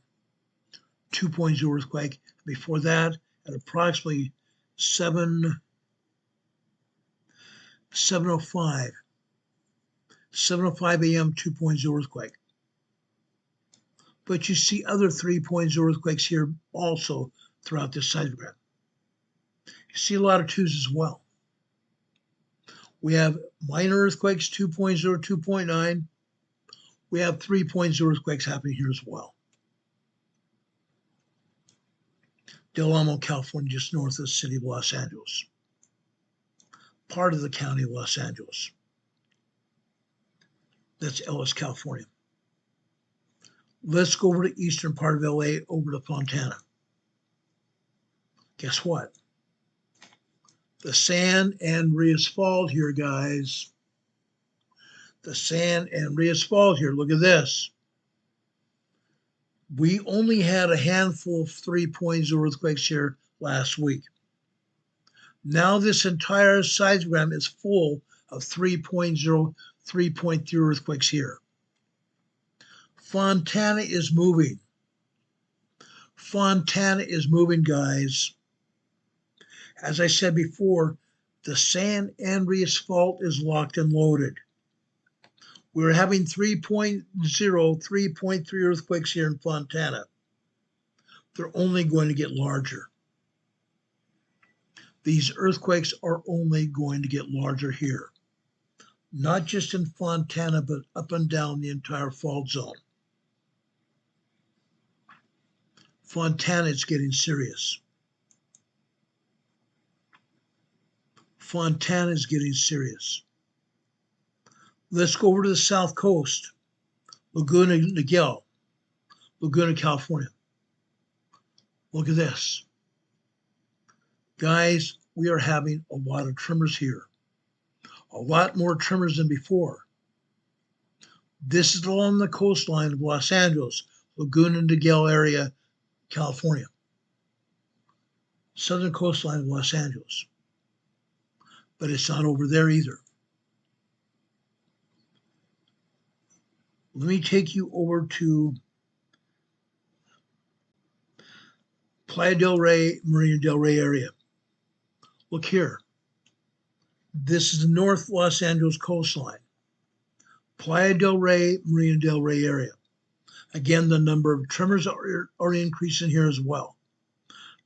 2.0 earthquake. Before that, at approximately 7:05. 7:05 a.m. 2.0 earthquake. But you see other 3.0 earthquakes here also throughout this seismogram. You see a lot of twos as well. We have minor earthquakes, 2.0, 2.9. We have 3.0 earthquakes happening here as well. Del Amo, California, just north of the city of Los Angeles. Part of the county of Los Angeles. That's Ellis, California. Let's go over to eastern part of LA, over to Fontana. Guess what? The San Andreas Fault here, guys. The San Andreas Fault here. Look at this. We only had a handful of 3.0 earthquakes here last week. Now this entire seismogram is full of 3.0, 3.3 earthquakes here. Fontana is moving. Fontana is moving, guys. As I said before, the San Andreas Fault is locked and loaded. We're having 3.0, 3.3 earthquakes here in Fontana. They're only going to get larger. These earthquakes are only going to get larger here. Not just in Fontana, but up and down the entire fault zone. Fontana is getting serious. Fontana is getting serious. Let's go over to the south coast, Laguna Niguel, Laguna, California. Look at this. Guys, we are having a lot of tremors here. A lot more tremors than before. This is along the coastline of Los Angeles, Laguna Niguel area, California. Southern coastline of Los Angeles. But it's not over there either. Let me take you over to Playa del Rey, Marina del Rey area. Look here. This is the North Los Angeles coastline. Playa del Rey, Marina del Rey area. Again, the number of tremors are increasing here as well.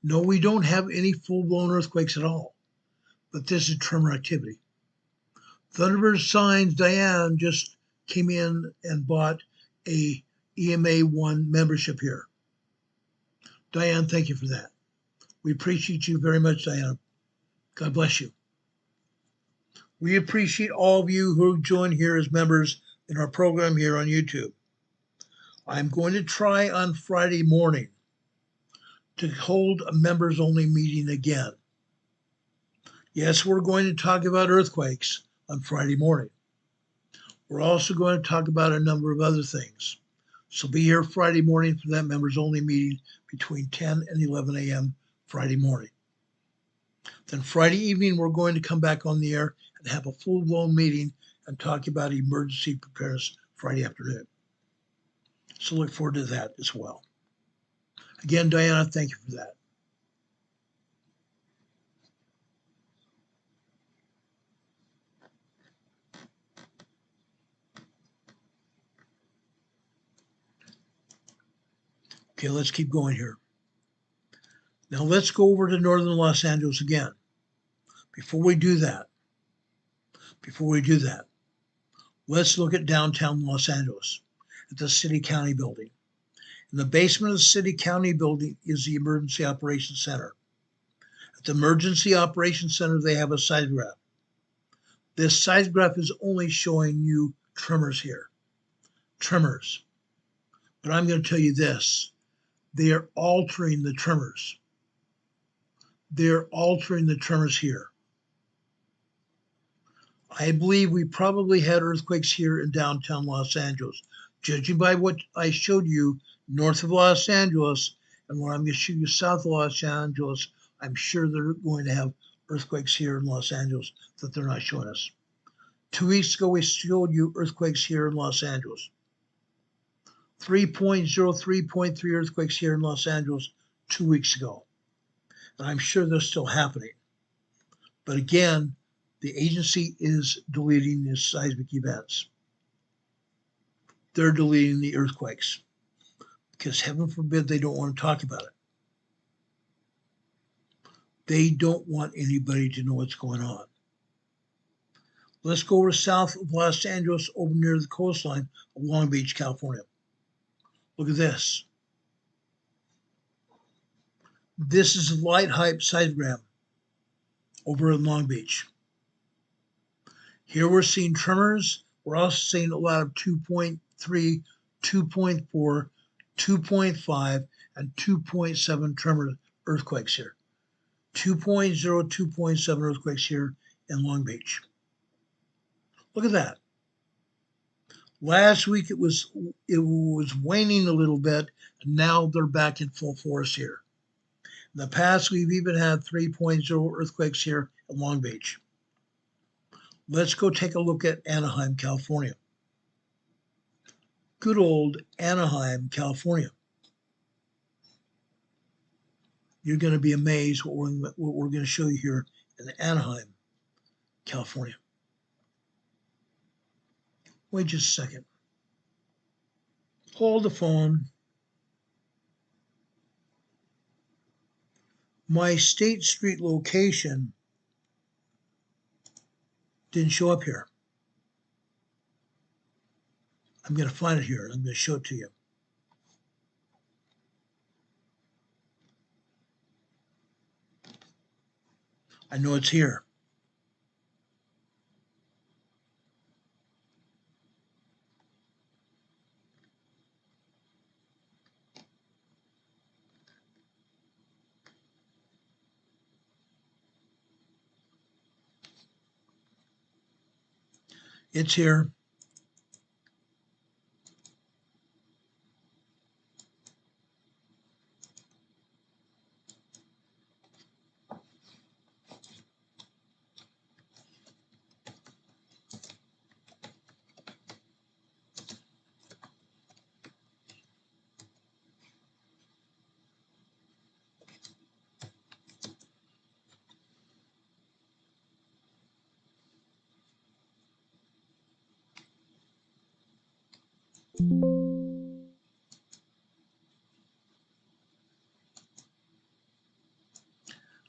No, we don't have any full-blown earthquakes at all, but this is tremor activity. Thunderbird Signs, Diane just came in and bought a EMA 1 membership here. Diane, thank you for that. We appreciate you very much, Diane. God bless you. We appreciate all of you who join here as members in our program here on YouTube. I'm going to try on Friday morning to hold a members-only meeting again. Yes, we're going to talk about earthquakes on Friday morning. We're also going to talk about a number of other things. So be here Friday morning for that members-only meeting between 10 and 11 a.m. Friday morning. Then Friday evening, we're going to come back on the air and have a full-blown meeting and talk about emergency preparedness Friday afternoon. So look forward to that as well. Again, Diana, thank you for that. Okay, let's keep going here. Now let's go over to northern Los Angeles again. Before we do that, let's look at downtown Los Angeles at the City County building. In the basement of the City County building is the Emergency Operations Center. At the Emergency Operations Center, they have a seismograph. This seismograph is only showing you tremors here. Tremors. But I'm going to tell you this. They are altering the tremors. They're altering the tremors here. I believe we probably had earthquakes here in downtown Los Angeles. Judging by what I showed you north of Los Angeles and what I'm going to show you south of Los Angeles, I'm sure they're going to have earthquakes here in Los Angeles that they're not showing us. 2 weeks ago, we showed you earthquakes here in Los Angeles. 3.0, 3.3 earthquakes here in Los Angeles 2 weeks ago. And I'm sure they're still happening. But again, the agency is deleting the seismic events. They're deleting the earthquakes because heaven forbid they don't want to talk about it. They don't want anybody to know what's going on. Let's go over south of Los Angeles over near the coastline of Long Beach, California. Look at this. This is a light hype seismogram over in Long Beach. Here we're seeing tremors. We're also seeing a lot of 2.3, 2.4, 2.5, and 2.7 tremor earthquakes here. 2.0, 2.7 earthquakes here in Long Beach. Look at that. Last week it was waning a little bit, and now they're back in full force here. In the past, we've even had 3.0 earthquakes here in Long Beach. Let's go take a look at Anaheim, California. Good old Anaheim, California. You're going to be amazed what we're going to show you here in Anaheim, California. Wait just a second. Hold the phone. My State Street location didn't show up here. I'm going to find it here. I'm going to show it to you. I know it's here. It's here.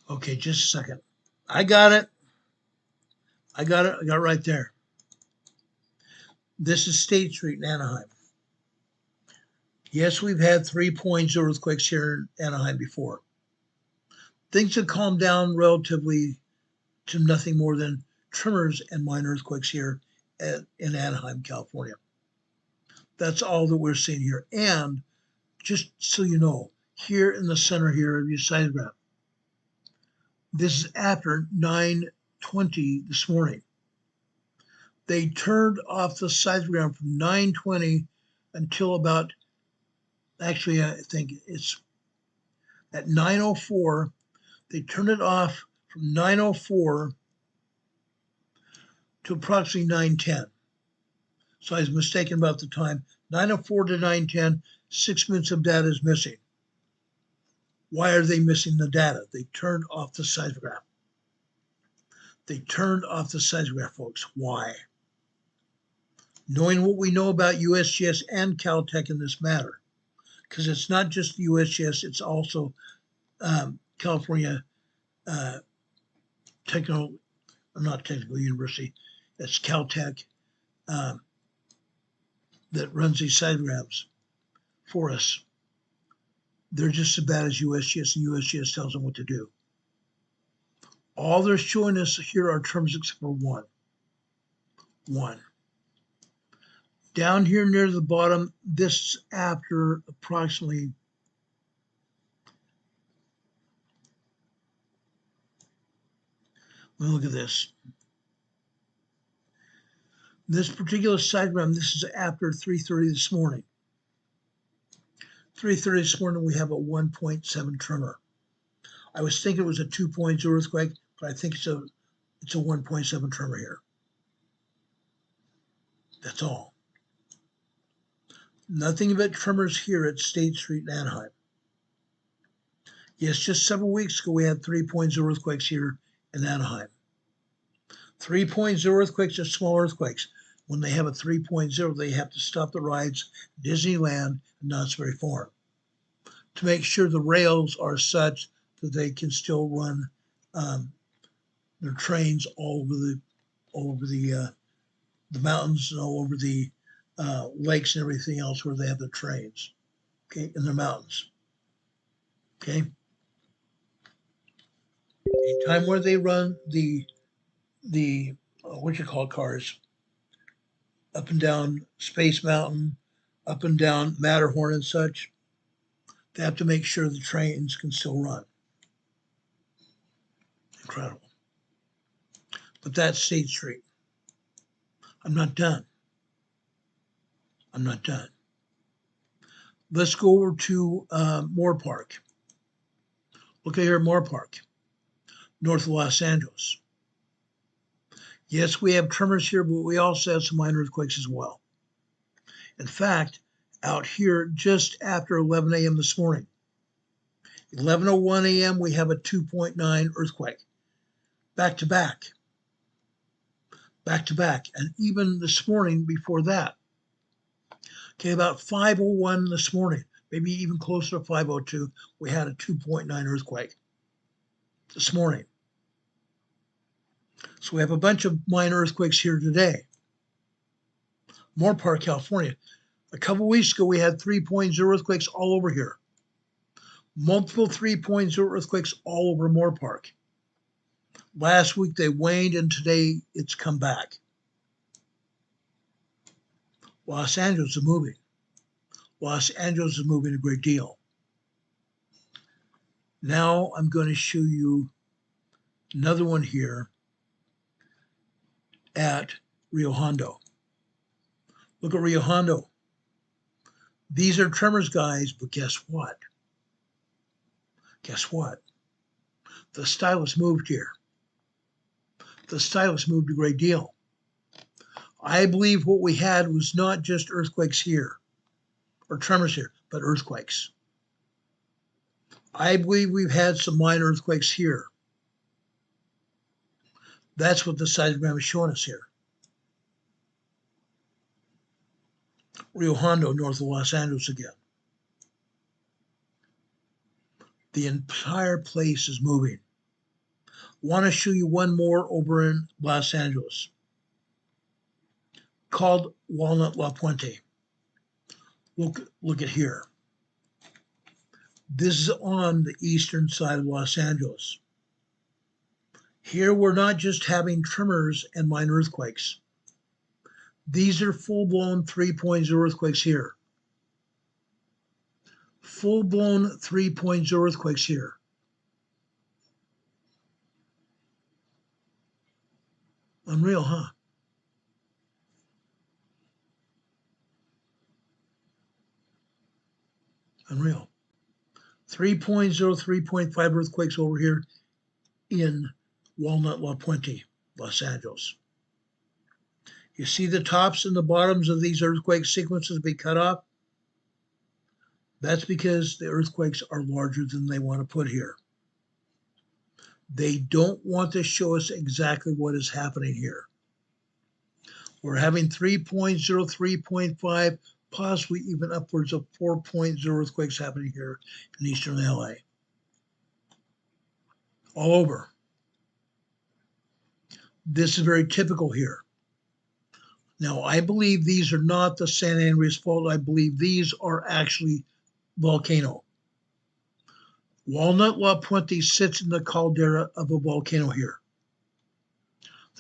Okay, just a second. I got it. I got it right there. This is State Street in Anaheim. Yes, we've had 3.0 earthquakes here in Anaheim before. Things have calmed down relatively to nothing more than tremors and minor earthquakes here in Anaheim, California. That's all that we're seeing here. And just so you know, here in the center here of your seismograph, this is after 9:20 this morning. They turned off the seismogram from 9:20 until about, actually, I think it's at 9:04. They turned it off from 9:04 to approximately 9:10. So I was mistaken about the time. 9:04 to 9:10, 6 minutes of data is missing. Why are they missing the data? They turned off the seismograph. They turned off the seismograph, folks. Why? Knowing what we know about USGS and Caltech in this matter, because it's not just USGS, it's also California not technical university, it's Caltech that runs these seismographs for us. They're just as bad as USGS, and USGS tells them what to do. All they're showing us here are terms except for one. Down here near the bottom, this after approximately look at this. This particular seismogram, this is after 3:30 this morning. 3:30 this morning, we have a 1.7 tremor. I was thinking it was a 2.0 earthquake, but I think it's a 1.7 tremor here. That's all. Nothing but tremors here at State Street in Anaheim. Yes, just several weeks ago, we had 3.0 earthquakes here in Anaheim. 3.0 earthquakes are small earthquakes. When they have a 3.0, they have to stop the rides, Disneyland, and Knott's Berry Farm, to make sure the rails are such that they can still run their trains all over the mountains and all over the lakes and everything else where they have the trains, okay, in the mountains, okay. Anytime where they run the cars up and down Space Mountain, up and down Matterhorn and such, they have to make sure the trains can still run. Incredible. But that's State Street. I'm not done. Let's go over to Moore Park. Look at here at Moore Park, north of Los Angeles. Yes, we have tremors here, but we also have some minor earthquakes as well. In fact, out here just after 11 a.m. this morning, 11:01 a.m., we have a 2.9 earthquake. Back to back. Back to back. And even this morning before that. Okay, about 5:01 this morning, maybe even closer to 5:02, we had a 2.9 earthquake this morning. So we have a bunch of minor earthquakes here today. Moore, California. A couple weeks ago, we had 3.0 earthquakes all over here. Multiple 3.0 earthquakes all over Moore Park. Last week they waned, and today it's come back. Los Angeles is moving. Los Angeles is moving a great deal. Now I'm going to show you another one here at Rio Hondo. Look at Rio Hondo. These are tremors, guys, but guess what? Guess what? The stylus moved here. The stylus moved a great deal. I believe what we had was not just earthquakes here, or tremors here, but earthquakes. I believe we've had some minor earthquakes here. That's what the seismogram is showing us here. Rio Hondo, north of Los Angeles again. The entire place is moving. Want to show you one more over in Los Angeles called Walnut La Puente. Look at here. This is on the eastern side of Los Angeles. Here we're not just having tremors and minor earthquakes. These are full-blown 3.0 earthquakes here. Full-blown 3.0 earthquakes here. Unreal, huh? Unreal. 3.0, 3.5 earthquakes over here in Walnut La Puente, Los Angeles. You see the tops and the bottoms of these earthquake sequences be cut off? That's because the earthquakes are larger than they want to put here. They don't want to show us exactly what is happening here. We're having 3.0, 3.5, possibly even upwards of 4.0 earthquakes happening here in eastern LA. All over. This is very typical here. Now, I believe these are not the San Andreas Fault. I believe these are actually volcano. Walnut La Puente sits in the caldera of a volcano here.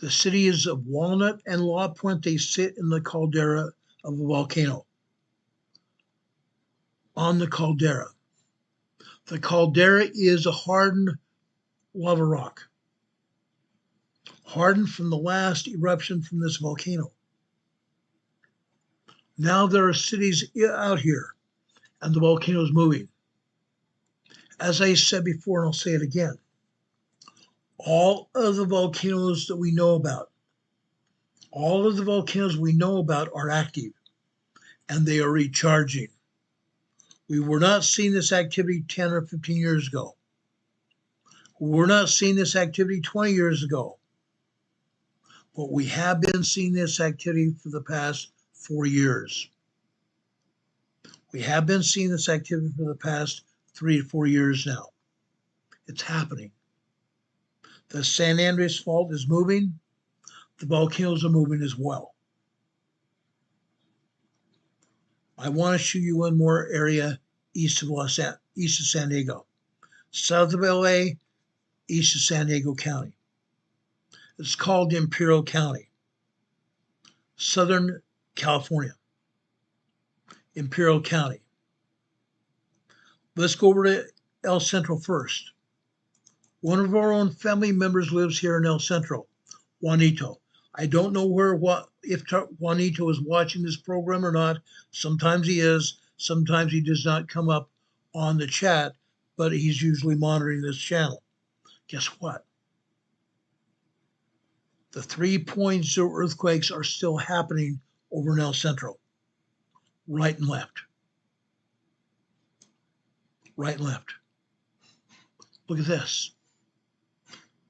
The cities of Walnut and La Puente sit in the caldera of a volcano. On the caldera. The caldera is a hardened lava rock. Hardened from the last eruption from this volcano. Now there are cities out here, and the volcano is moving. As I said before, and I'll say it again, all of the volcanoes that we know about, all of the volcanoes we know about are active, and they are recharging. We were not seeing this activity 10 or 15 years ago. We were not seeing this activity 20 years ago. But we have been seeing this activity for the past 4 years. We have been seeing this activity for the past 3 to 4 years now. It's happening. The San Andreas Fault is moving. The volcanoes are moving as well. I want to show you one more area east of San Diego. South of LA, east of San Diego County. It's called Imperial County. Southern California. Imperial County. Let's go over to El Centro first. One of our own family members lives here in El Centro, Juanito. I don't know if Juanito is watching this program or not. Sometimes he is. Sometimes he does not come up on the chat, but he's usually monitoring this channel. Guess what? The 3.0 earthquakes are still happening over in El Centro, right and left. Right and left. Look at this.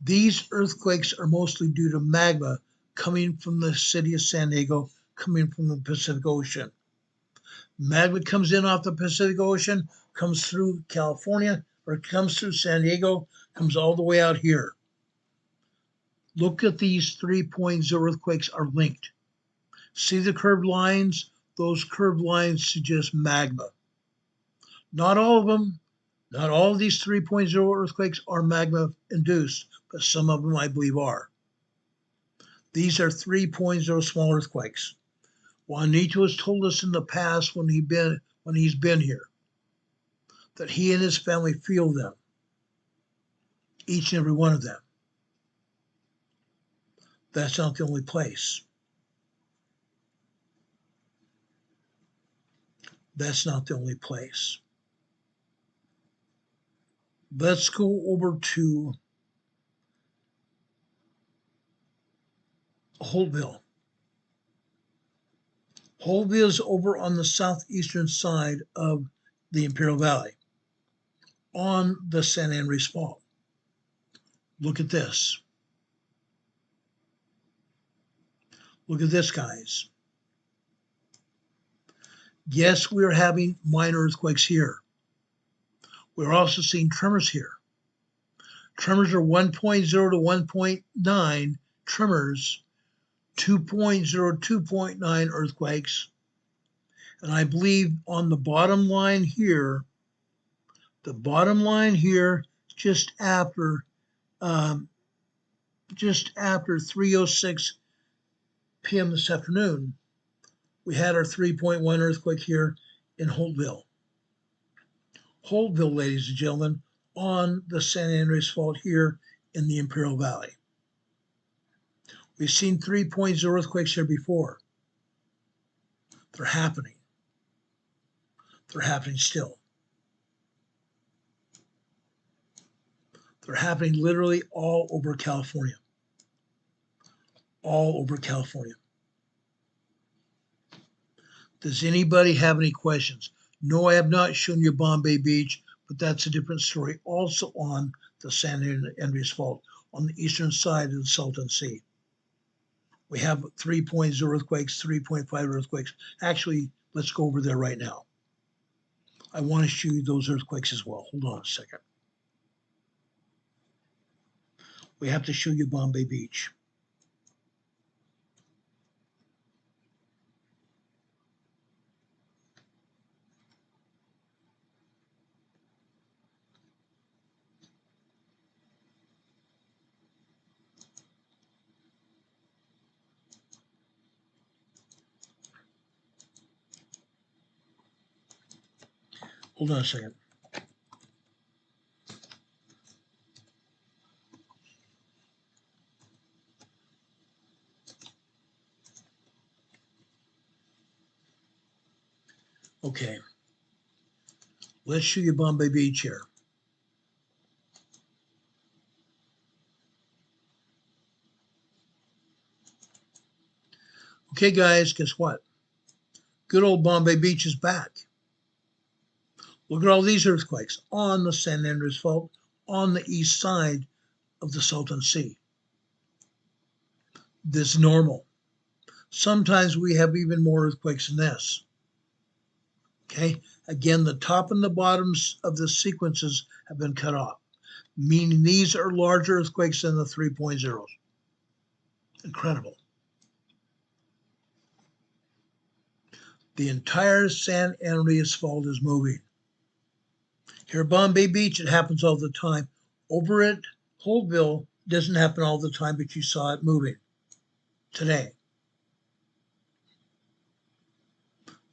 These earthquakes are mostly due to magma coming from the city of San Diego, coming from the Pacific Ocean. Magma comes in off the Pacific Ocean, comes through California, or comes through San Diego, comes all the way out here. Look at these 3.0 earthquakes are linked. See the curved lines? Those curved lines suggest magma. Not all of them, not all of these 3.0 earthquakes are magma induced, but some of them I believe are. These are 3.0 small earthquakes. Juanito has told us in the past when he's been here that he and his family feel them, each and every one of them. That's not the only place. That's not the only place. Let's go over to Holtville. Holtville is over on the southeastern side of the Imperial Valley, on the San Andreas Fault. Look at this. Look at this, guys. Yes, we're having minor earthquakes here. We're also seeing tremors here. Tremors are 1.0 to 1.9 tremors, 2.0, 2.9 earthquakes. And I believe on the bottom line here, just after 3:06 p.m. this afternoon, we had our 3.1 earthquake here in Holtville. Holtville, ladies and gentlemen, on the San Andreas Fault here in the Imperial Valley. We've seen 3.0 earthquakes here before. They're happening. They're happening still. They're happening literally all over California. All over California. Does anybody have any questions? No, I have not shown you Bombay Beach, but that's a different story. Also on the San Andreas Fault, on the eastern side of the Salton Sea. We have 3.0 earthquakes, 3.5 earthquakes. Actually, let's go over there right now. I want to show you those earthquakes as well. Hold on a second. We have to show you Bombay Beach. Hold on a second. Okay. Let's show you Bombay Beach here. Okay, guys, guess what? Good old Bombay Beach is back. Look at all these earthquakes on the San Andreas Fault on the east side of the Salton Sea. This is normal. Sometimes we have even more earthquakes than this. Okay, again, the top and the bottoms of the sequences have been cut off, meaning these are larger earthquakes than the 3.0s. Incredible. The entire San Andreas Fault is moving. Here at Bombay Beach, it happens all the time. Over at Holtville, it doesn't happen all the time, but you saw it moving today.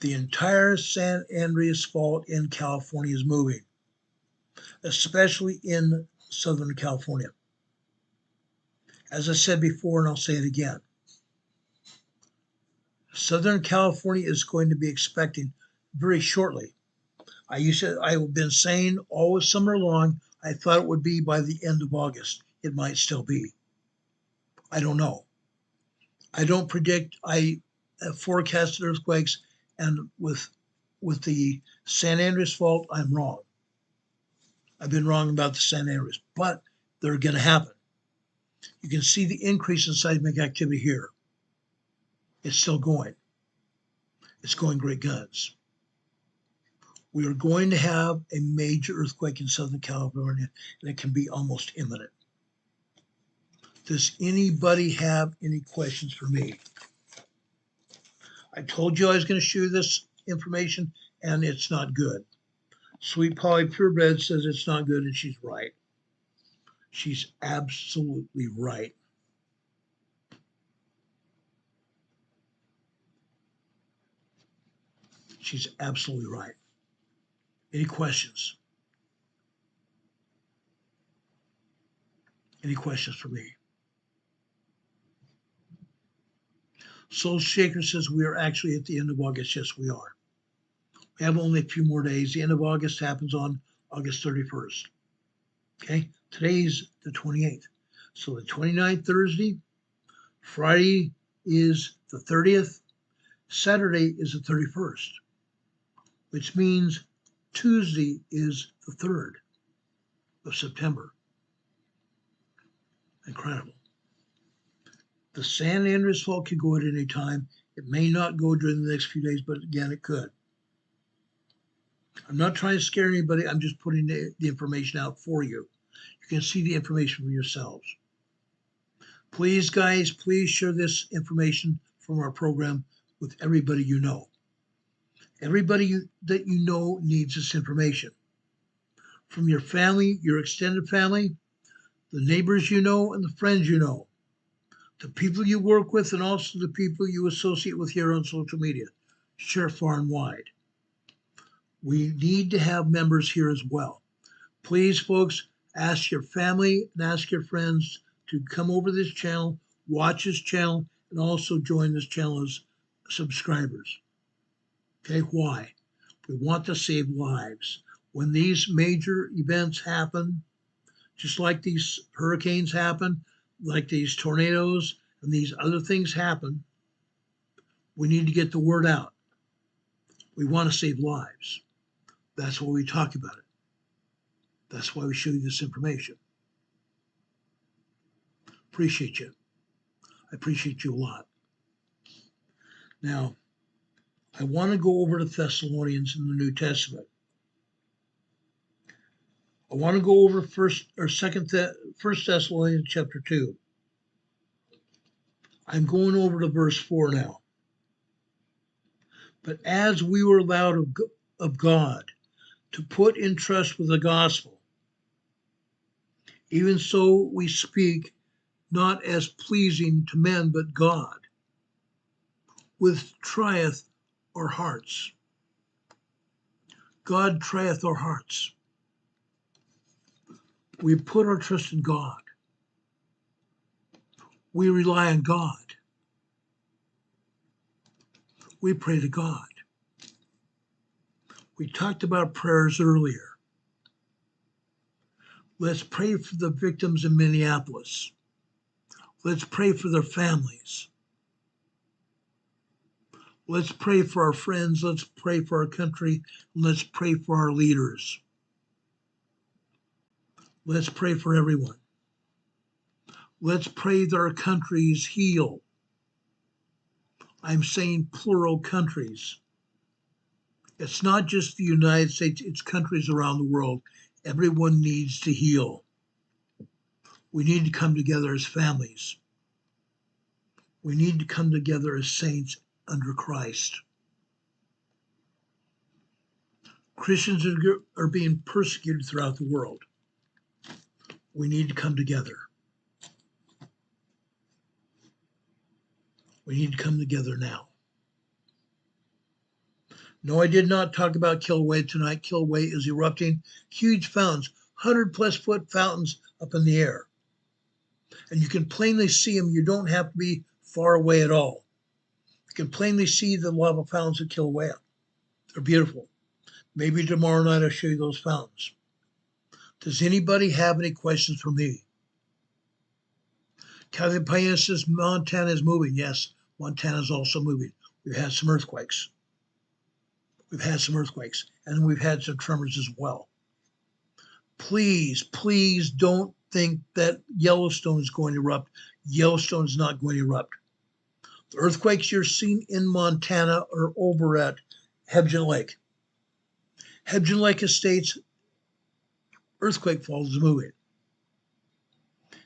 The entire San Andreas Fault in California is moving, especially in Southern California. As I said before, and I'll say it again, Southern California is going to be expecting very shortly. I've been saying all summer long, I thought it would be by the end of August. It might still be. I don't know. I don't predict. I have forecasted earthquakes, and with the San Andreas fault, I'm wrong. I've been wrong about the San Andreas, but they're going to happen. You can see the increase in seismic activity here. It's still going. It's going great guns. We are going to have a major earthquake in Southern California, and it can be almost imminent. Does anybody have any questions for me? I told you I was going to show you this information, and it's not good. Sweet Polly Purebred says it's not good, and she's right. She's absolutely right. She's absolutely right. Any questions? Any questions for me? Soul Shaker says we are actually at the end of August. Yes, we are. We have only a few more days. The end of August happens on August 31st. Okay, today's the 28th. So the 29th, Thursday, Friday is the 30th, Saturday is the 31st, which means Tuesday is the 3rd of September. Incredible. The San Andreas fault could go at any time. It may not go during the next few days, but again, it could. I'm not trying to scare anybody. I'm just putting the information out for you. You can see the information for yourselves. Please, guys, please share this information from our program with everybody you know. Everybody that you know needs this information. From your family, your extended family, the neighbors you know, and the friends you know. The people you work with, and also the people you associate with here on social media. Share far and wide. We need to have members here as well. Please, folks, ask your family and ask your friends to come over this channel, watch this channel, and also join this channel as subscribers. Okay, why? We want to save lives. When these major events happen, just like these hurricanes happen, like these tornadoes and these other things happen, we need to get the word out. We want to save lives. That's why we talk about it. That's why we show you this information. Appreciate you. I appreciate you a lot. Now, I want to go over to Thessalonians in the New Testament. I want to go over First Thessalonians chapter 2. I'm going over to verse 4 now. But as we were allowed of God to put in trust with the gospel, even so we speak, not as pleasing to men, but God, which trieth our hearts. God trieth our hearts. We put our trust in God. We rely on God. We pray to God. We talked about prayers earlier. Let's pray for the victims in Minneapolis. Let's pray for their families. Let's pray for our friends. Let's pray for our country. And let's pray for our leaders. Let's pray for everyone. Let's pray that our countries heal. I'm saying plural countries. It's not just the United States, it's countries around the world. Everyone needs to heal. We need to come together as families. We need to come together as saints under Christ. Christians are being persecuted throughout the world. We need to come together. We need to come together now. No, I did not talk about Kilauea tonight. Kilauea is erupting. Huge fountains, 100+ foot fountains up in the air. And you can plainly see them. You don't have to be far away at all. You can plainly see the lava fountains at Kilauea. They're beautiful. Maybe tomorrow night I'll show you those fountains. Does anybody have any questions for me? Kathy Payne says Montana is moving. Yes, Montana is also moving. We've had some earthquakes. And we've had some tremors as well. Please, please don't think that Yellowstone is going to erupt. Yellowstone is not going to erupt. The earthquakes you're seeing in Montana are over at Hebgen Lake. Hebgen Lake Estates earthquake fault is moving.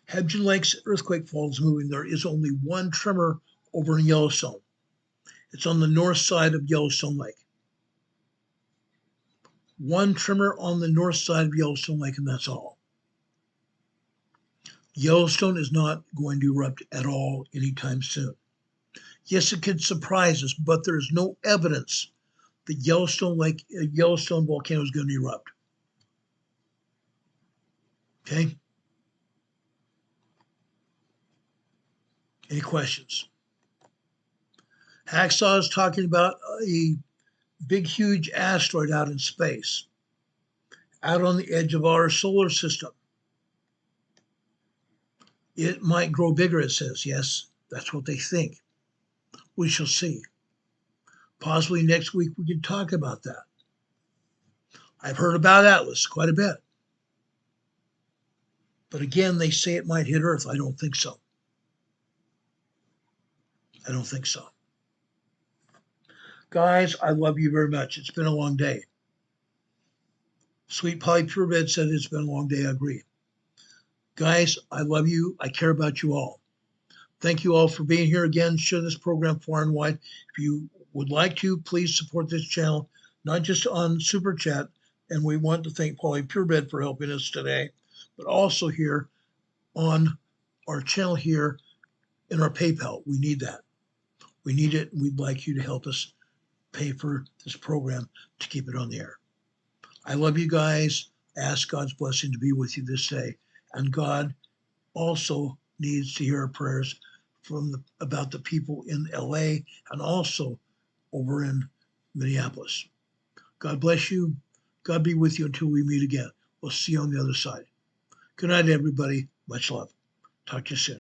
Hebgen Lake's earthquake fault is moving. There is only one tremor over in Yellowstone. It's on the north side of Yellowstone Lake. One tremor on the north side of Yellowstone Lake, and that's all. Yellowstone is not going to erupt at all anytime soon. Yes, it could surprise us, but there is no evidence that Yellowstone volcano is going to erupt. Okay? Any questions? Hacksaw is talking about a big, huge asteroid out in space, out on the edge of our solar system. It might grow bigger, it says. Yes, that's what they think. We shall see. Possibly next week we can talk about that. I've heard about Atlas quite a bit. But again, they say it might hit Earth. I don't think so. I don't think so. Guys, I love you very much. It's been a long day. Sweet Polly Purebed said it's been a long day. I agree. Guys, I love you. I care about you all. Thank you all for being here again. Share this program far and wide. If you would like to, please support this channel, not just on Super Chat. And we want to thank Polly Purebed for helping us today, but also here on our channel here in our PayPal. We need that. We need it. And we'd like you to help us pay for this program to keep it on the air. I love you guys. Ask God's blessing to be with you this day. And God also needs to hear our prayers about the people in LA and also over in Minneapolis. God bless you. God be with you until we meet again. We'll see you on the other side. Good night, everybody. Much love. Talk to you soon.